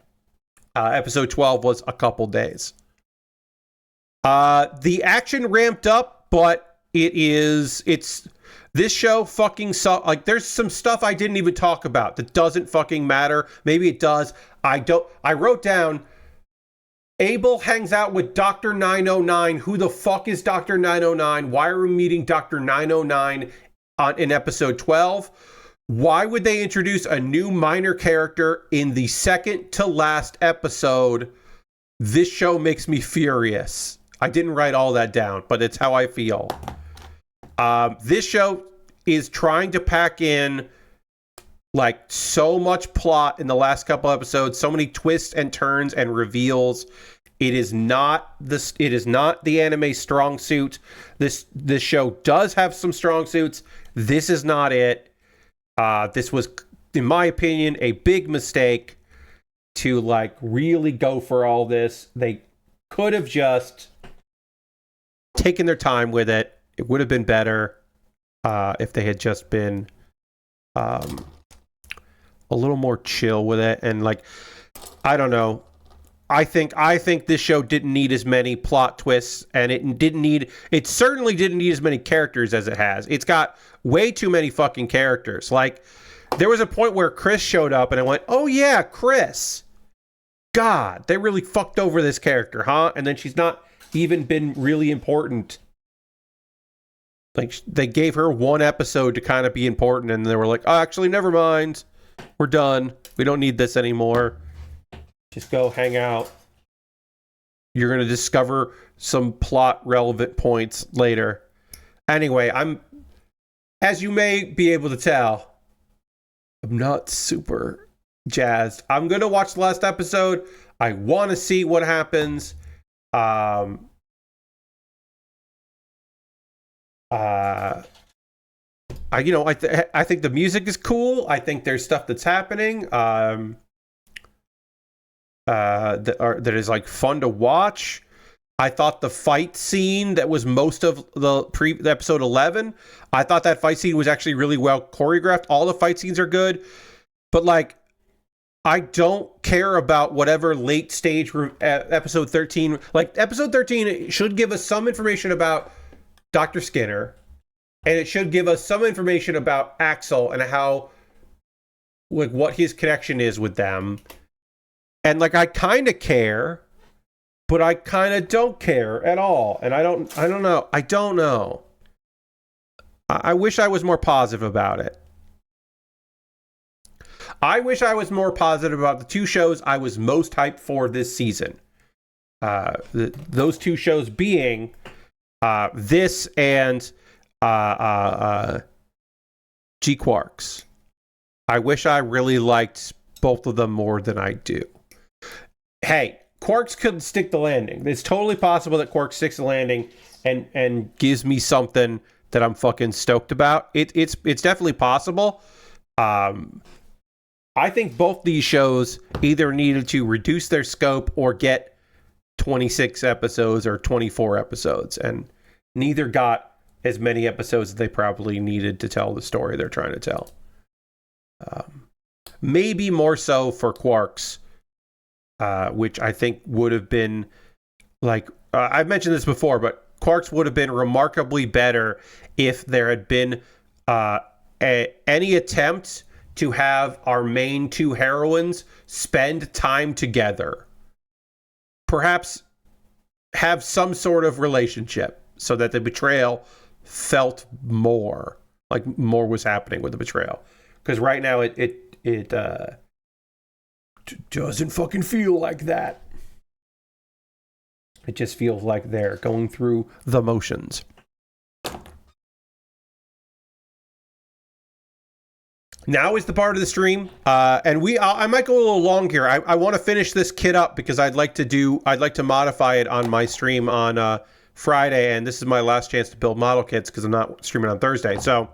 Episode 12 was a couple days. The action ramped up, but this show fucking sucks. Like, there's some stuff I didn't even talk about that doesn't fucking matter. Maybe it does. I wrote down, Abel hangs out with Dr. 909. Who the fuck is Dr. 909? Why are we meeting Dr. 909 in episode 12? Why would they introduce a new minor character in the second to last episode? This show makes me furious. I didn't write all that down, but it's how I feel. This show is trying to pack in like so much plot in the last couple episodes, so many twists and turns and reveals. It is not the anime strong suit. This show does have some strong suits. This is not it. This was, in my opinion, a big mistake to like really go for all this. They could have just taken their time with it. It would have been better if they had just been a little more chill with it. And like, I don't know. I think this show didn't need as many plot twists, and it certainly didn't need as many characters as it has. It's got way too many fucking characters. Like, there was a point where Chris showed up and I went, oh yeah, Chris. God, they really fucked over this character, huh? And then she's not even been really important. Like, they gave her one episode to kind of be important, and they were like, oh, actually, never mind. We're done. We don't need this anymore. Just go hang out. You're going to discover some plot relevant points later. Anyway, as you may be able to tell, I'm not super jazzed. I'm going to watch the last episode. I want to see what happens. I think the music is cool. I think there's stuff that's happening. That is like fun to watch. I thought the fight scene that was most of the episode 11, I thought that fight scene was actually really well choreographed. All the fight scenes are good, but like, I don't care about whatever late stage episode 13. Like, episode 13 should give us some information about Dr. Skinner, and it should give us some information about Axel and how, like, what his connection is with them. And, like, I kind of care, but I kind of don't care at all. And I don't know. I wish I was more positive about it. I wish I was more positive about the two shows I was most hyped for this season. Those two shows being this and G-Quarks. I wish I really liked both of them more than I do. Hey, Quarks could stick the landing. It's totally possible that Quarks sticks the landing and gives me something that I'm fucking stoked about. It's definitely possible. I think both these shows either needed to reduce their scope or get 26 episodes or 24 episodes, and neither got as many episodes as they probably needed to tell the story they're trying to tell. Maybe more so for Quarks, which I think would have been, like, I've mentioned this before, but Quarks would have been remarkably better if there had been any attempt to have our main two heroines spend time together. Perhaps have some sort of relationship so that the betrayal felt more like more was happening with the betrayal. Because right now it doesn't fucking feel like that. It just feels like they're going through the motions. Now is the part of the stream, and I might go a little long here. I want to finish this kit up because I'd like to modify it on my stream on Friday, and this is my last chance to build model kits because I'm not streaming on Thursday. So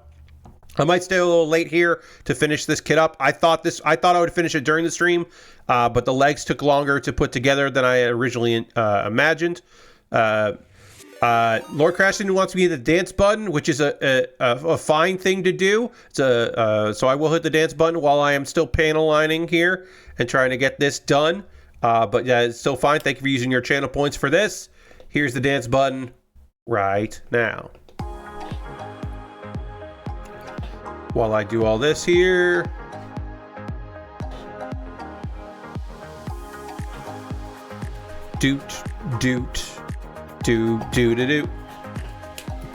I might stay a little late here to finish this kit up. I thought I would finish it during the stream, but the legs took longer to put together than I originally imagined. Lord Crashton wants me to hit the dance button, which is a fine thing to do. So I will hit the dance button while I am still panel lining here and trying to get this done. But yeah, it's still fine. Thank you for using your channel points for this. Here's the dance button right now. While I do all this here. Doot, doot. Do.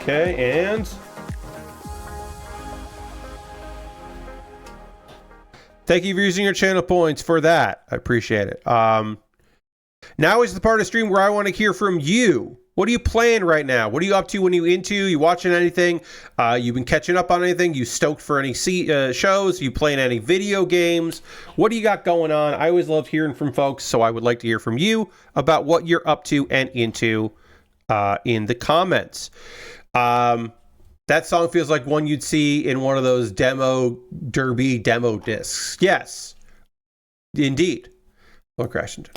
Okay, and thank you for using your channel points for that. I appreciate it. Now is the part of the stream where I want to hear from you. What are you playing right now? What are you up to? When you into? You watching anything? You've been catching up on anything? You stoked for any shows? You playing any video games? What do you got going on? I always love hearing from folks, so I would like to hear from you about what you're up to and into in the comments. That song feels like one you'd see in one of those demo derby demo discs. Yes, indeed. Lord Crashington.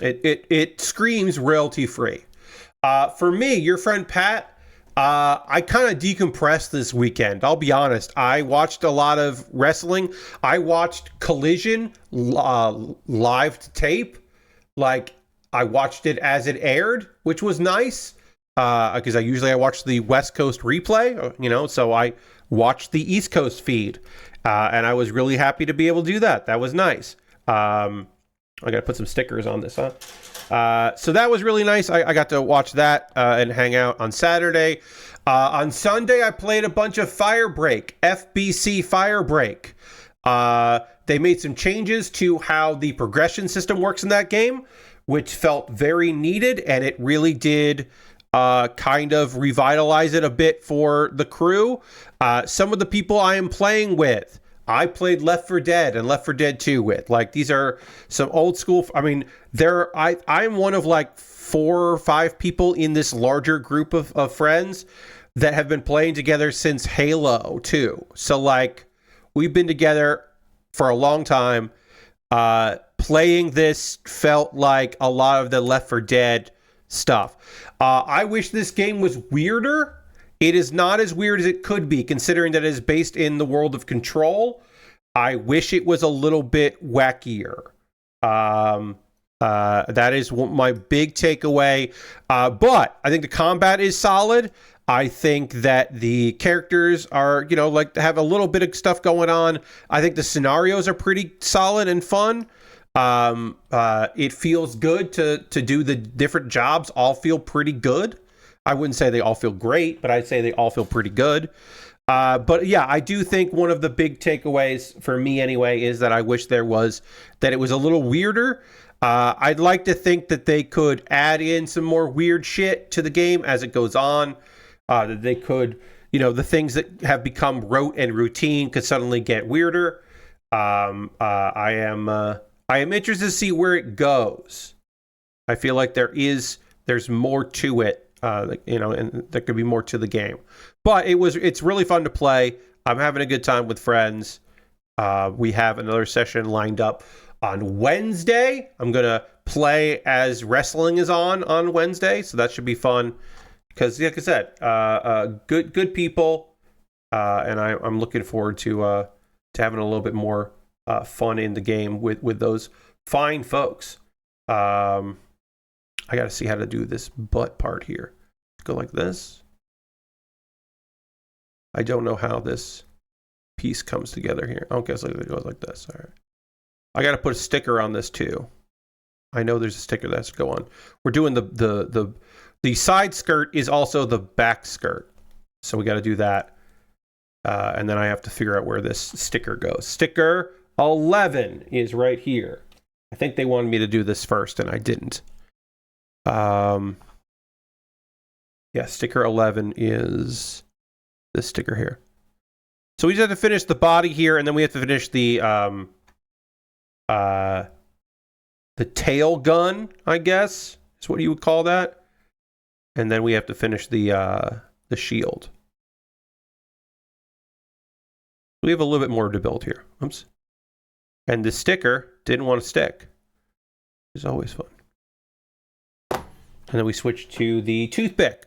It screams royalty free. For me, your friend Pat, I kind of decompressed this weekend. I'll be honest. I watched a lot of wrestling. I watched Collision live to tape. Like, I watched it as it aired, which was nice. Because I watch the West Coast replay, so I watched the East Coast feed. And I was really happy to be able to do that. That was nice. I got to put some stickers on this, so that was really nice. I got to watch that and hang out on Saturday. On Sunday, I played a bunch of Firebreak, FBC Firebreak. They made some changes to how the progression system works in that game, which felt very needed, and it really did kind of revitalize it a bit for the crew. Some of the people I am playing with, I played Left 4 Dead and Left 4 Dead 2 with. Like, these are some old school. I mean, I'm one of like 4 or 5 people in this larger group of friends that have been playing together since Halo 2. So, like, we've been together for a long time. Playing this felt like a lot of the Left 4 Dead stuff. I wish this game was weirder. It is not as weird as it could be, considering that it is based in the world of Control. I wish it was a little bit wackier. That is my big takeaway. But I think the combat is solid. I think that the characters are, like have a little bit of stuff going on. I think the scenarios are pretty solid and fun. It feels good to do the different jobs. All feel pretty good. I wouldn't say they all feel great, but I'd say they all feel pretty good. But yeah, I do think one of the big takeaways for me anyway is that I wish that it was a little weirder. I'd like to think that they could add in some more weird shit to the game as it goes on. That they could, the things that have become rote and routine could suddenly get weirder. I am interested to see where it goes. I feel like there's more to it, and there could be more to the game. But it's really fun to play. I'm having a good time with friends. We have another session lined up on Wednesday. I'm going to play as wrestling is on Wednesday, so that should be fun. Because, like I said, good people, and I'm looking forward to having a little bit more fun in the game with those fine folks. I got to see how to do this butt part here. Go like this. I don't know how this piece comes together here. Okay, so it goes like this. All right. I got to put a sticker on this too. I know there's a sticker that has to go on. We're doing the side skirt is also the back skirt. So we got to do that. And then I have to figure out where this sticker goes. Sticker 11 is right here. I think they wanted me to do this first and I didn't. Yeah, sticker 11 is this sticker here. So we just have to finish the body here, and then we have to finish the tail gun, I guess, is what you would call that. And then we have to finish the shield. We have a little bit more to build here. Oops. And the sticker didn't want to stick. It's always fun. And then we switch to the toothpick.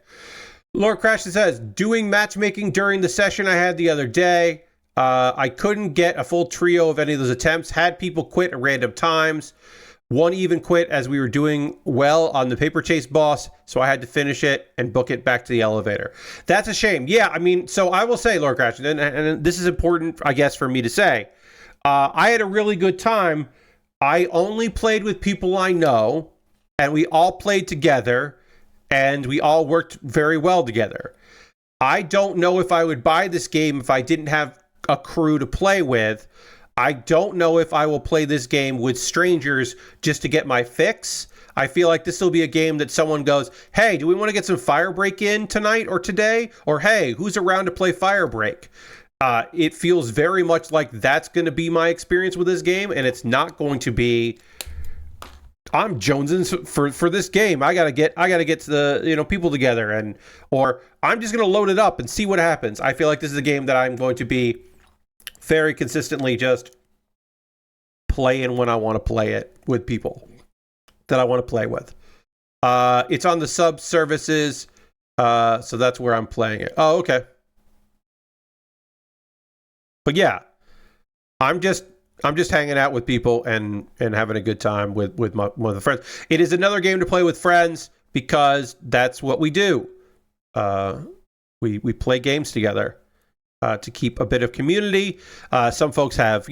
Lord Crash says, doing matchmaking during the session I had the other day. I couldn't get a full trio of any of those attempts. Had people quit at random times. One even quit as we were doing well on the paper chase boss, so I had to finish it and book it back to the elevator. That's a shame. Yeah, I mean, so I will say, Lord Crash, and this is important, I guess, for me to say. I had a really good time. I only played with people I know, and we all played together, and we all worked very well together. I don't know if I would buy this game if I didn't have a crew to play with. I don't know if I will play this game with strangers just to get my fix. I feel like this will be a game that someone goes, hey, do we want to get some Firebreak in tonight or today? Or, hey, who's around to play Firebreak? It feels very much like that's going to be my experience with this game, and it's not going to be, I'm jonesing for this game. I gotta get to the people together, or I'm just gonna load it up and see what happens. I feel like this is a game that I'm going to be very consistently just playing when I want to play it with people that I want to play with. It's on the sub services, so that's where I'm playing it. Oh, okay. But yeah, I'm just hanging out with people and having a good time with my friends. It is another game to play with friends because that's what we do. We play games together to keep a bit of community. Some folks have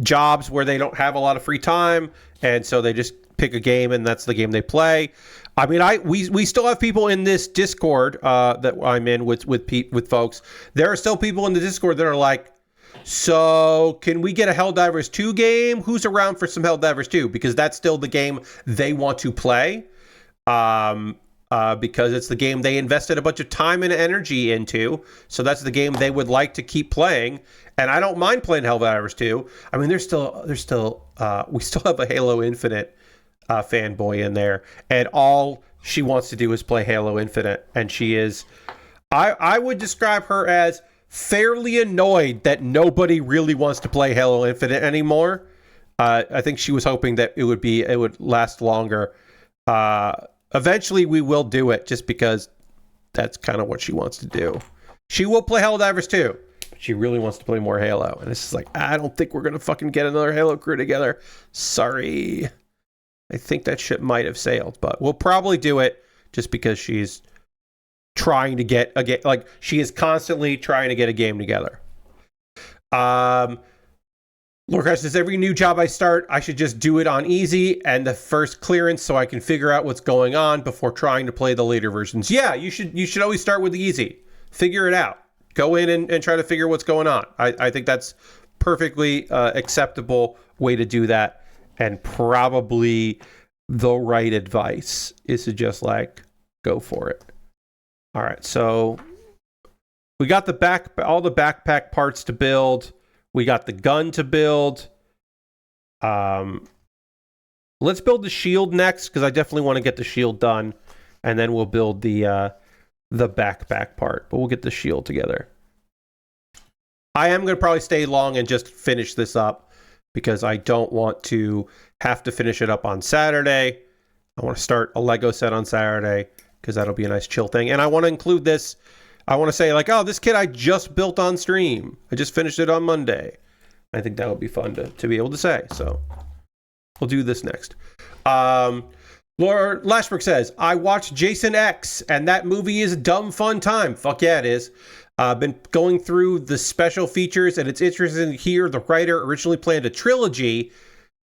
jobs where they don't have a lot of free time, and so they just pick a game and that's the game they play. I mean, we still have people in this Discord that I'm in with folks. There are still people in the Discord that are like, so can we get a Helldivers 2 game? Who's around for some Helldivers 2? Because that's still the game they want to play. Because it's the game they invested a bunch of time and energy into. So that's the game they would like to keep playing. And I don't mind playing Helldivers 2. I mean, we still have a Halo Infinite fanboy in there, and all she wants to do is play Halo Infinite. And she is, I would describe her as fairly annoyed that nobody really wants to play Halo Infinite anymore. I think she was hoping that it would last longer. Eventually we will do it just because that's kind of what she wants to do. She will play Helldivers 2, but she really wants to play more Halo. And it's just like, I don't think we're going to fucking get another Halo crew together. Sorry. I think that ship might have sailed, but we'll probably do it just because she's trying to get a game. Like, she is constantly trying to get a game together. Lord Crash says, every new job I start, I should just do it on easy and the first clearance so I can figure out what's going on before trying to play the later versions. Yeah, you should always start with the easy. Figure it out. Go in and try to figure what's going on. I think that's perfectly acceptable way to do that, and probably the right advice is to just like go for it. All right, so we got all the backpack parts to build. We got the gun to build. Let's build the shield next, because I definitely want to get the shield done, and then we'll build the backpack part. But we'll get the shield together. I am going to probably stay long and just finish this up, because I don't want to have to finish it up on Saturday. I want to start a Lego set on Saturday, because that'll be a nice chill thing. And I want to include this. I want to say, like, oh, this kit I just built on stream. I just finished it on Monday. I think that would be fun to be able to say. So we'll do this next. Laura Lashbrook says, I watched Jason X, and that movie is a dumb fun time. Fuck yeah, it is. I've been going through the special features, and it's interesting to hear the writer originally planned a trilogy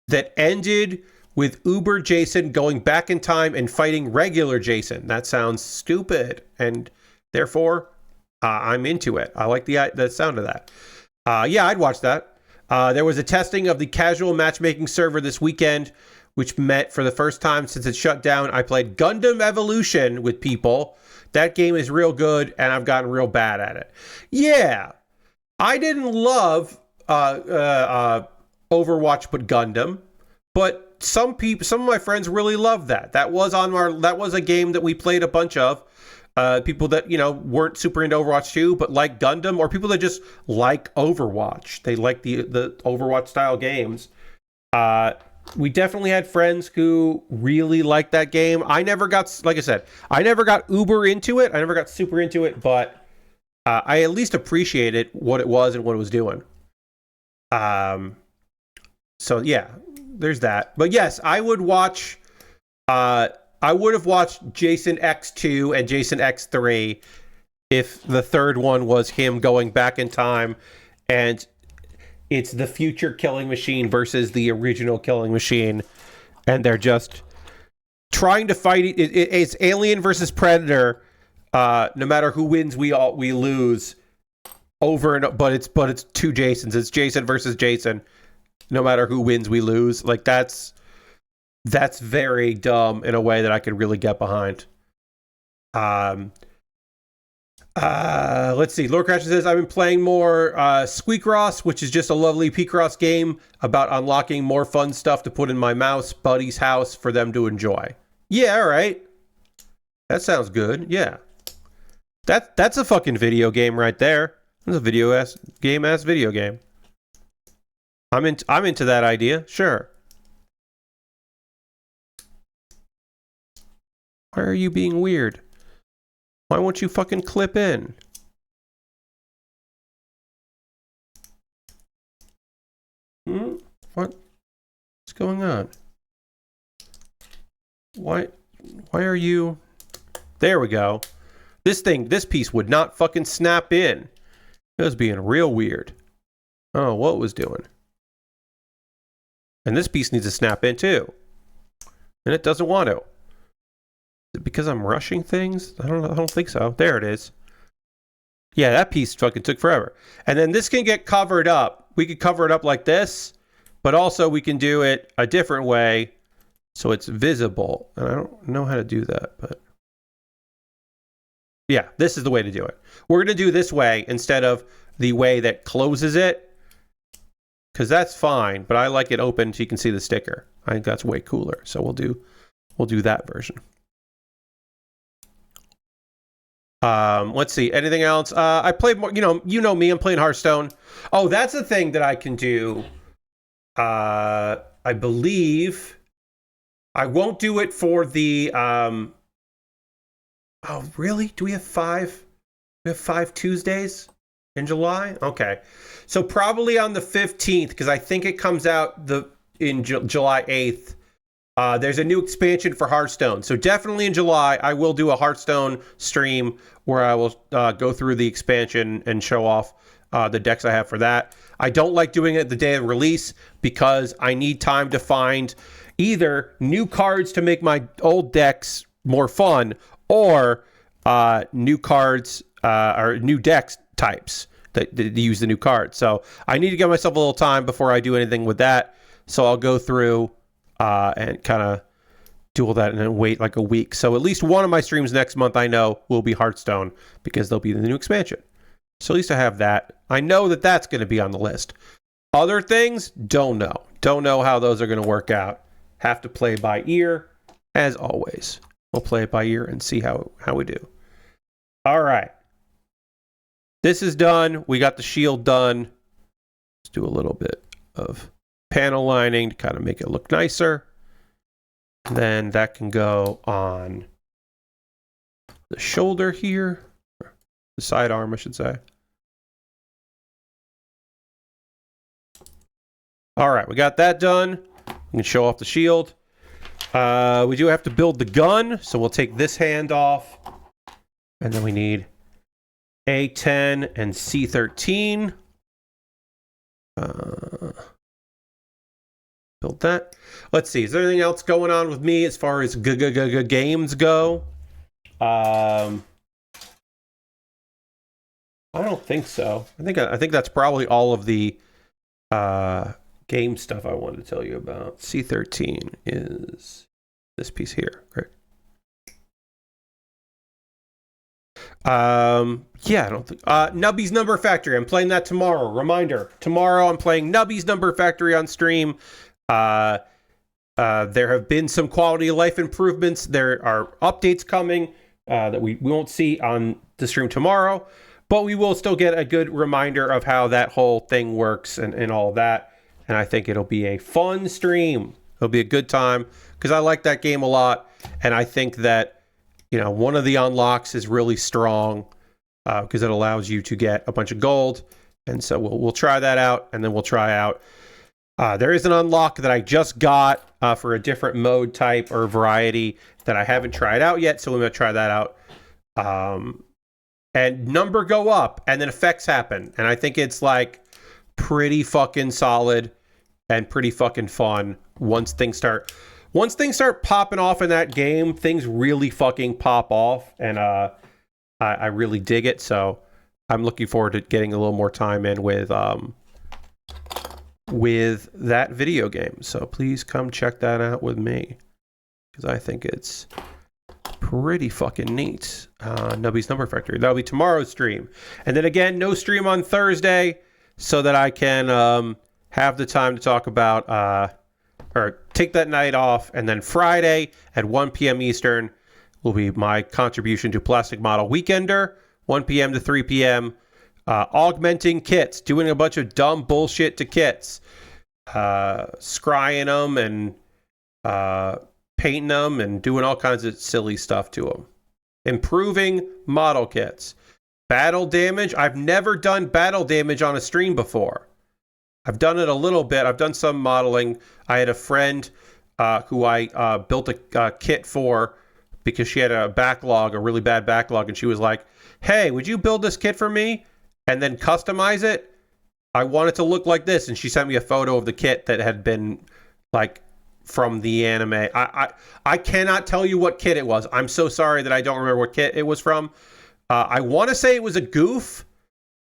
that ended with Uber Jason going back in time and fighting regular Jason. That sounds stupid, and therefore, I'm into it. I like the sound of that. Yeah, I'd watch that. There was a testing of the casual matchmaking server this weekend, which meant for the first time since it shut down, I played Gundam Evolution with people. That game is real good, and I've gotten real bad at it. Yeah, I didn't love Overwatch, but Gundam. But some of my friends really loved that. That was a game that we played a bunch of. People that, weren't super into Overwatch 2, but like Gundam, or people that just like Overwatch. They like the Overwatch style games. We definitely had friends who really liked that game. I never got, like I said, I never got uber into it. I never got super into it, but I at least appreciated what it was and what it was doing. So yeah, there's that. But yes, I would watch, I would have watched Jason X2 and Jason X3 if the third one was him going back in time and it's the future killing machine versus the original killing machine, and they're just trying to fight it. It's Alien versus Predator. No matter who wins, we lose. But it's two Jasons. It's Jason versus Jason. No matter who wins, we lose. Like that's very dumb in a way that I could really get behind. Let's see. Lord Crash says, I've been playing more Squeakross, which is just a lovely P-Cross game about unlocking more fun stuff to put in my mouse buddy's house for them to enjoy. Yeah, all right. That sounds good. Yeah. That's a fucking video game right there. That's a video game. I'm into that idea. Sure. Why are you being weird? Why won't you fucking clip in? What's going on? Why are you... There we go. This piece would not fucking snap in. It was being real weird. Oh, what it was doing? And this piece needs to snap in too. And it doesn't want to. Is it because I'm rushing things? I don't think so. There it is. Yeah, that piece fucking took forever. And then this can get covered up. We could cover it up like this, but also we can do it a different way so it's visible. And I don't know how to do that, but yeah, this is the way to do it. We're going to do this way instead of the way that closes it, because that's fine, but I like it open so you can see the sticker. I think that's way cooler. So we'll do that version. Let's see. Anything else? I played more, you know me, I'm playing Hearthstone. Oh, that's a thing that I can do. I believe I won't do it for the, oh, really? Do we have 5? We have 5 Tuesdays in July? Okay. So probably on the 15th, because I think it comes out in July 8th. There's a new expansion for Hearthstone. So definitely in July, I will do a Hearthstone stream where I will go through the expansion and show off the decks I have for that. I don't like doing it the day of release because I need time to find either new cards to make my old decks more fun or new cards or new decks types that use the new cards. So I need to give myself a little time before I do anything with that. So I'll go through and kind of do all that and then wait like a week. So at least one of my streams next month I know will be Hearthstone because they'll be the new expansion. So at least I have that. I know that that's going to be on the list. Other things, don't know. Don't know how those are going to work out. Have to play by ear, as always. We'll play it by ear and see how we do. All right. This is done. We got the shield done. Let's do a little bit of panel lining to kind of make it look nicer. And then that can go on the shoulder here. The sidearm, I should say. All right, we got that done. We can show off the shield. We do have to build the gun, so we'll take this hand off. And then we need A10 and C13. Build that. Let's see, is there anything else going on with me as far as games go? I don't think so. I think that's probably all of the game stuff I wanted to tell you about. C13 is this piece here, right? Yeah, I don't think Nubby's Number Factory. I'm playing that tomorrow. Reminder, tomorrow I'm playing Nubby's Number Factory on stream. There have been some quality of life improvements. There are updates coming that we won't see on the stream tomorrow, but we will still get a good reminder of how that whole thing works and all that. And I think it'll be a fun stream. It'll be a good time because I like that game a lot. And I think that, you know, one of the unlocks is really strong because it allows you to get a bunch of gold. And so we'll try that out, and then we'll try out. There is an unlock that I just got for a different mode type or variety that I haven't tried out yet. So we're going to try that out. And number go up, and then effects happen. And I think it's like pretty fucking solid and pretty fucking fun once things start popping off in that game. Things really fucking pop off, and I really dig it. So I'm looking forward to getting a little more time in with that video game. So please come check that out with me because I think it's pretty fucking neat. Nubby's Number Factory. That'll be tomorrow's stream, and then again, no stream on Thursday, so that I can have the time to talk about or take that night off, and then Friday at 1 p.m. Eastern will be my contribution to Plastic Model Weekender, 1 p.m. to 3 p.m. Augmenting kits, doing a bunch of dumb bullshit to kits, scrying them and painting them and doing all kinds of silly stuff to them. Improving model kits. Battle damage. I've never done battle damage on a stream before. I've done it a little bit. I've done some modeling. I had a friend who I built a kit for because she had a backlog, a really bad backlog, and she was like, hey, would you build this kit for me and then customize it? I want it to look like this. And she sent me a photo of the kit that had been like from the anime. I cannot tell you what kit it was. I'm so sorry that I don't remember what kit it was from. I want to say it was a goof,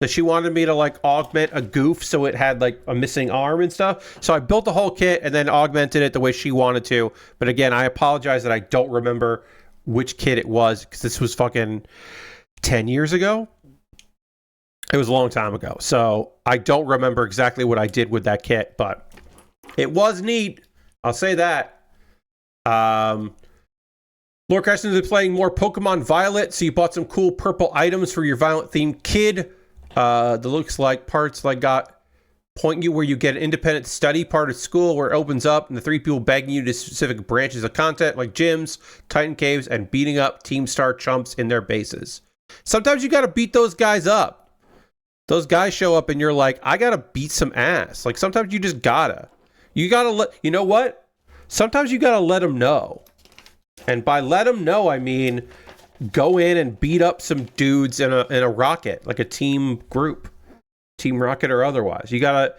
that she wanted me to like augment a goof so it had like a missing arm and stuff. So I built the whole kit and then augmented it the way she wanted to. But again, I apologize that I don't remember which kit it was because this was fucking 10 years ago. It was a long time ago. So I don't remember exactly what I did with that kit, but it was neat. I'll say that. Lord Creston is playing more Pokemon Violet, so you bought some cool purple items for your Violet-themed kid. That looks like parts like got point you where you get an independent study part of school where it opens up and the 3 people begging you to specific branches of content like gyms, Titan Caves, and beating up Team Star chumps in their bases. Sometimes you gotta beat those guys up. Those guys show up and you're like, I gotta beat some ass. Like sometimes you just gotta. You gotta let, you know what? sometimes you gotta let them know. And by let them know, I mean go in and beat up some dudes in a rocket, like a team group, Team Rocket or otherwise. You gotta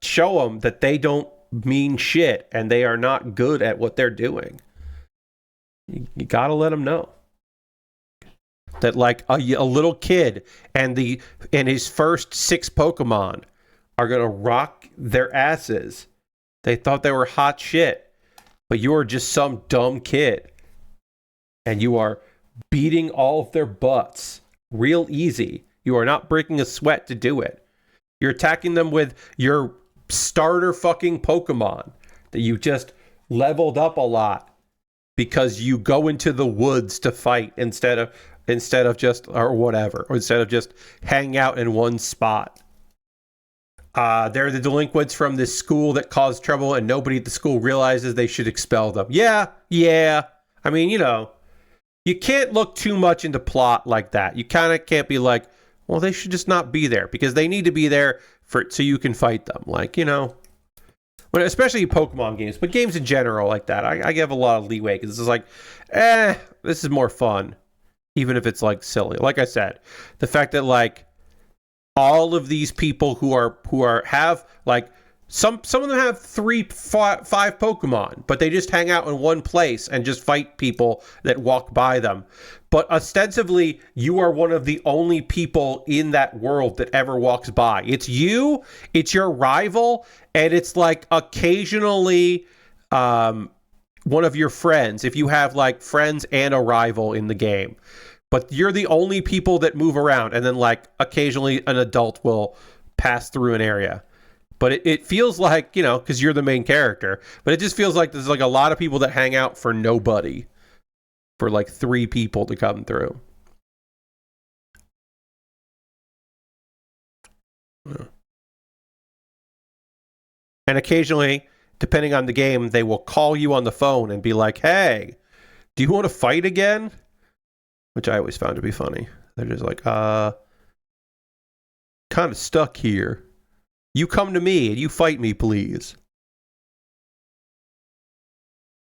show them that they don't mean shit and they are not good at what they're doing. You gotta let them know that, like, a little kid and his first 6 Pokemon are gonna rock their asses. They thought they were hot shit, but you are just some dumb kid, and you are beating all of their butts real easy. You are not breaking a sweat to do it. You're attacking them with your starter fucking Pokemon that you just leveled up a lot because you go into the woods to fight instead of just, or whatever, or instead of just hang out in one spot. They're the delinquents from this school that caused trouble and nobody at the school realizes they should expel them. Yeah. I mean, you can't look too much into plot like that. You kind of can't be like, well, they should just not be there because they need to be there so you can fight them. Like, when, especially Pokemon games, but games in general like that, I give a lot of leeway because this is like, this is more fun, even if it's like silly. Like I said, the fact that like all of these people who have like some of them have 3, 5 Pokemon, but they just hang out in one place and just fight people that walk by them. But ostensibly, you are one of the only people in that world that ever walks by. It's you, it's your rival, and it's like occasionally one of your friends, if you have like friends and a rival in the game. But you're the only people that move around, and then like occasionally an adult will pass through an area. But it feels like, because you're the main character, but it just feels like there's like a lot of people that hang out for nobody, for like 3 people to come through. And occasionally, depending on the game, they will call you on the phone and be like, hey, do you want to fight again? Which I always found to be funny. They're just like, kind of stuck here. You come to me and you fight me, please.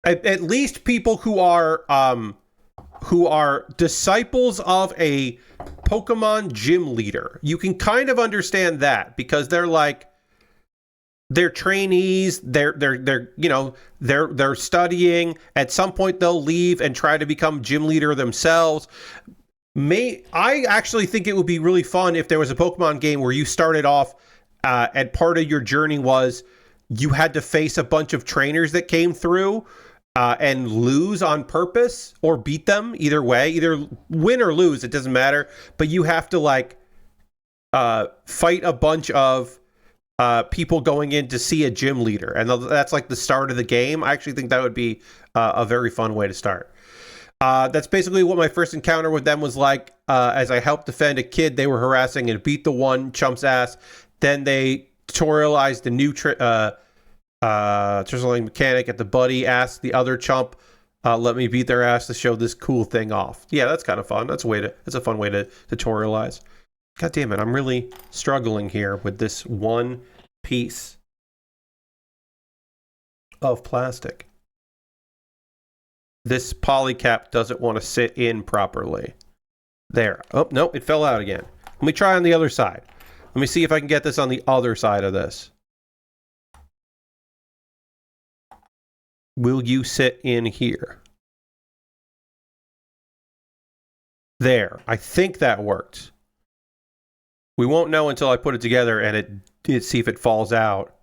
At least people who are disciples of a Pokemon gym leader, you can kind of understand that because they're like, they're trainees, they're studying. At some point they'll leave and try to become gym leader themselves. I actually think it would be really fun if there was a Pokemon game where you started off and part of your journey was you had to face a bunch of trainers that came through and lose on purpose or beat them. Either way, either win or lose, it doesn't matter. But you have to like fight a bunch of people going in to see a gym leader. And that's like the start of the game. I actually think that would be a very fun way to start. That's basically what my first encounter with them was like, as I helped defend a kid they were harassing and beat the one chump's ass. Then they tutorialized the new Trizzling mechanic at the buddy asked the other chump, let me beat their ass to show this cool thing off. Yeah, that's kind of fun. That's a fun way to tutorialize. God damn it, I'm really struggling here with this one piece of plastic. This polycap doesn't want to sit in properly. There. Oh, no, it fell out again. Let me try on the other side. Let me see if I can get this on the other side of this. Will you sit in here? There. I think that worked. We won't know until I put it together and see if it falls out.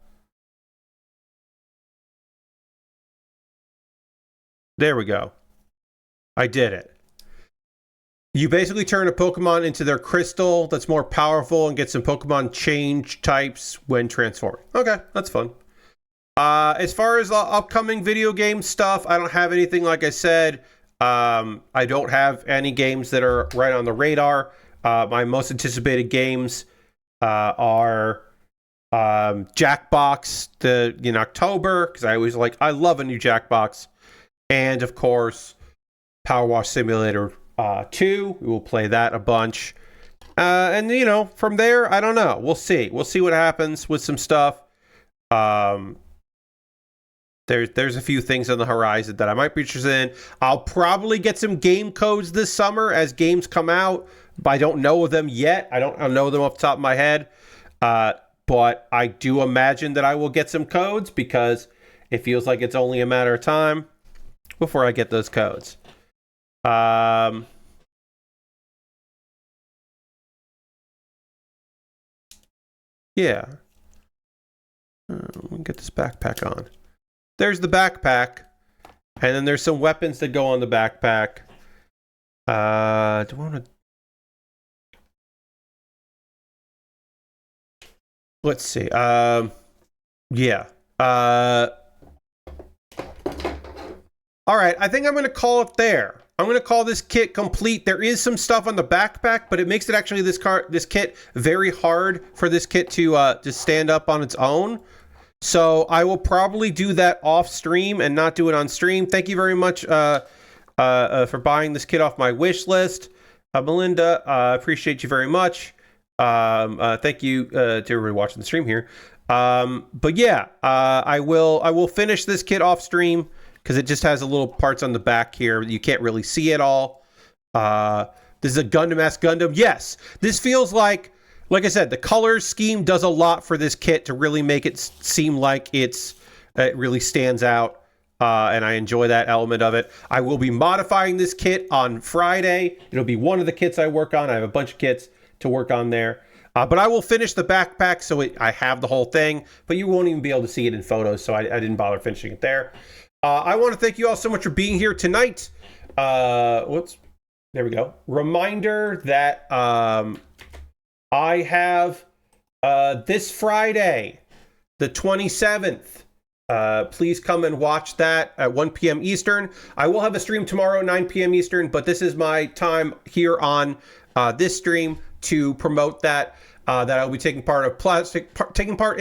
There we go. I did it. You basically turn a Pokemon into their crystal that's more powerful and get some Pokemon change types when transforming. Okay, that's fun. As far as upcoming video game stuff, I don't have anything, like I said. I don't have any games that are right on the radar. My most anticipated games are Jackbox in October, because I love a new Jackbox. And, of course, Power Wash Simulator 2. We will play that a bunch. And, from there, I don't know. We'll see. We'll see what happens with some stuff. There's a few things on the horizon that I might be interested in. I'll probably get some game codes this summer as games come out, but I don't know them yet. I don't know them off the top of my head. But I do imagine that I will get some codes because it feels like it's only a matter of time before I get those codes. Yeah. Let me get this backpack on. There's the backpack. And then there's some weapons that go on the backpack. Do I want to... Let's see. Yeah. All right. I think I'm going to call it there. I'm going to call this kit complete. There is some stuff on the backpack, but it makes it actually this kit very hard for this kit to stand up on its own. So I will probably do that off stream and not do it on stream. Thank you very much for buying this kit off my wish list. Melinda, I appreciate you very much. Thank you to everybody watching the stream here. But yeah, I will finish this kit off stream because it just has a little parts on the back here. You can't really see it all. This is a Gundam-esque Gundam. Yes, this feels like I said, the color scheme does a lot for this kit to really make it seem like it really stands out. And I enjoy that element of it. I will be modifying this kit on Friday. It'll be one of the kits I work on. I have a bunch of kits to work on there. But I will finish the backpack so I have the whole thing. But you won't even be able to see it in photos, so I didn't bother finishing it there. I want to thank you all so much for being here tonight. There we go. Reminder that I have this Friday, the 27th. Please come and watch that at 1 p.m. Eastern. I will have a stream tomorrow, 9 p.m. Eastern, but this is my time here on this stream to promote that. That I'll be taking part in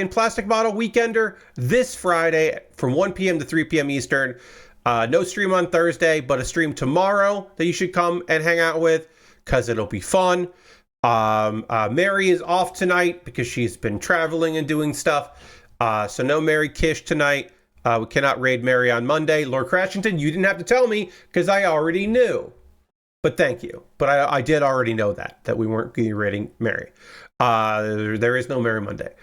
Plastic Model Weekender this Friday from 1 p.m. to 3 p.m. Eastern. No stream on Thursday, but a stream tomorrow that you should come and hang out with because it'll be fun. Mary is off tonight because she's been traveling and doing stuff. So no Mary Kish tonight. We cannot raid Mary on Monday. Lord Crashington, you didn't have to tell me because I already knew. But thank you. But I did already know that we weren't going to be raiding Mary. There is no Mary Monday.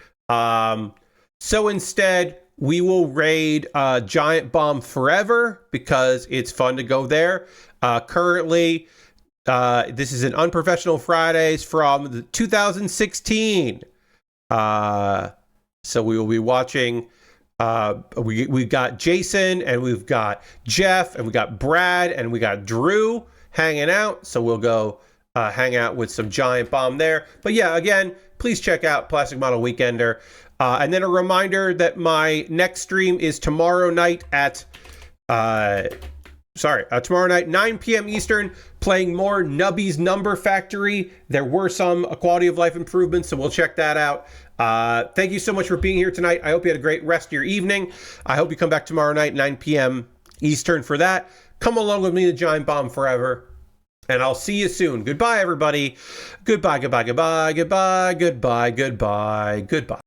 So instead, we will raid Giant Bomb Forever because it's fun to go there. Currently, this is an Unprofessional Fridays from 2016. So we will be watching. We've got Jason and we've got Jeff and we got Brad and we got Drew hanging out. So we'll go hang out with some Giant Bomb there. But yeah, again, please check out Plastic Model Weekender. And then a reminder that my next stream is tomorrow night at tomorrow night, 9 p.m. Eastern, playing more Nubby's Number Factory. There were some quality of life improvements, so we'll check that out. Thank you so much for being here tonight. I hope you had a great rest of your evening. I hope you come back tomorrow night, 9 p.m. Eastern for that. Come along with me to Giant Bomb Forever, and I'll see you soon. Goodbye, everybody. Goodbye, goodbye, goodbye, goodbye, goodbye, goodbye, goodbye.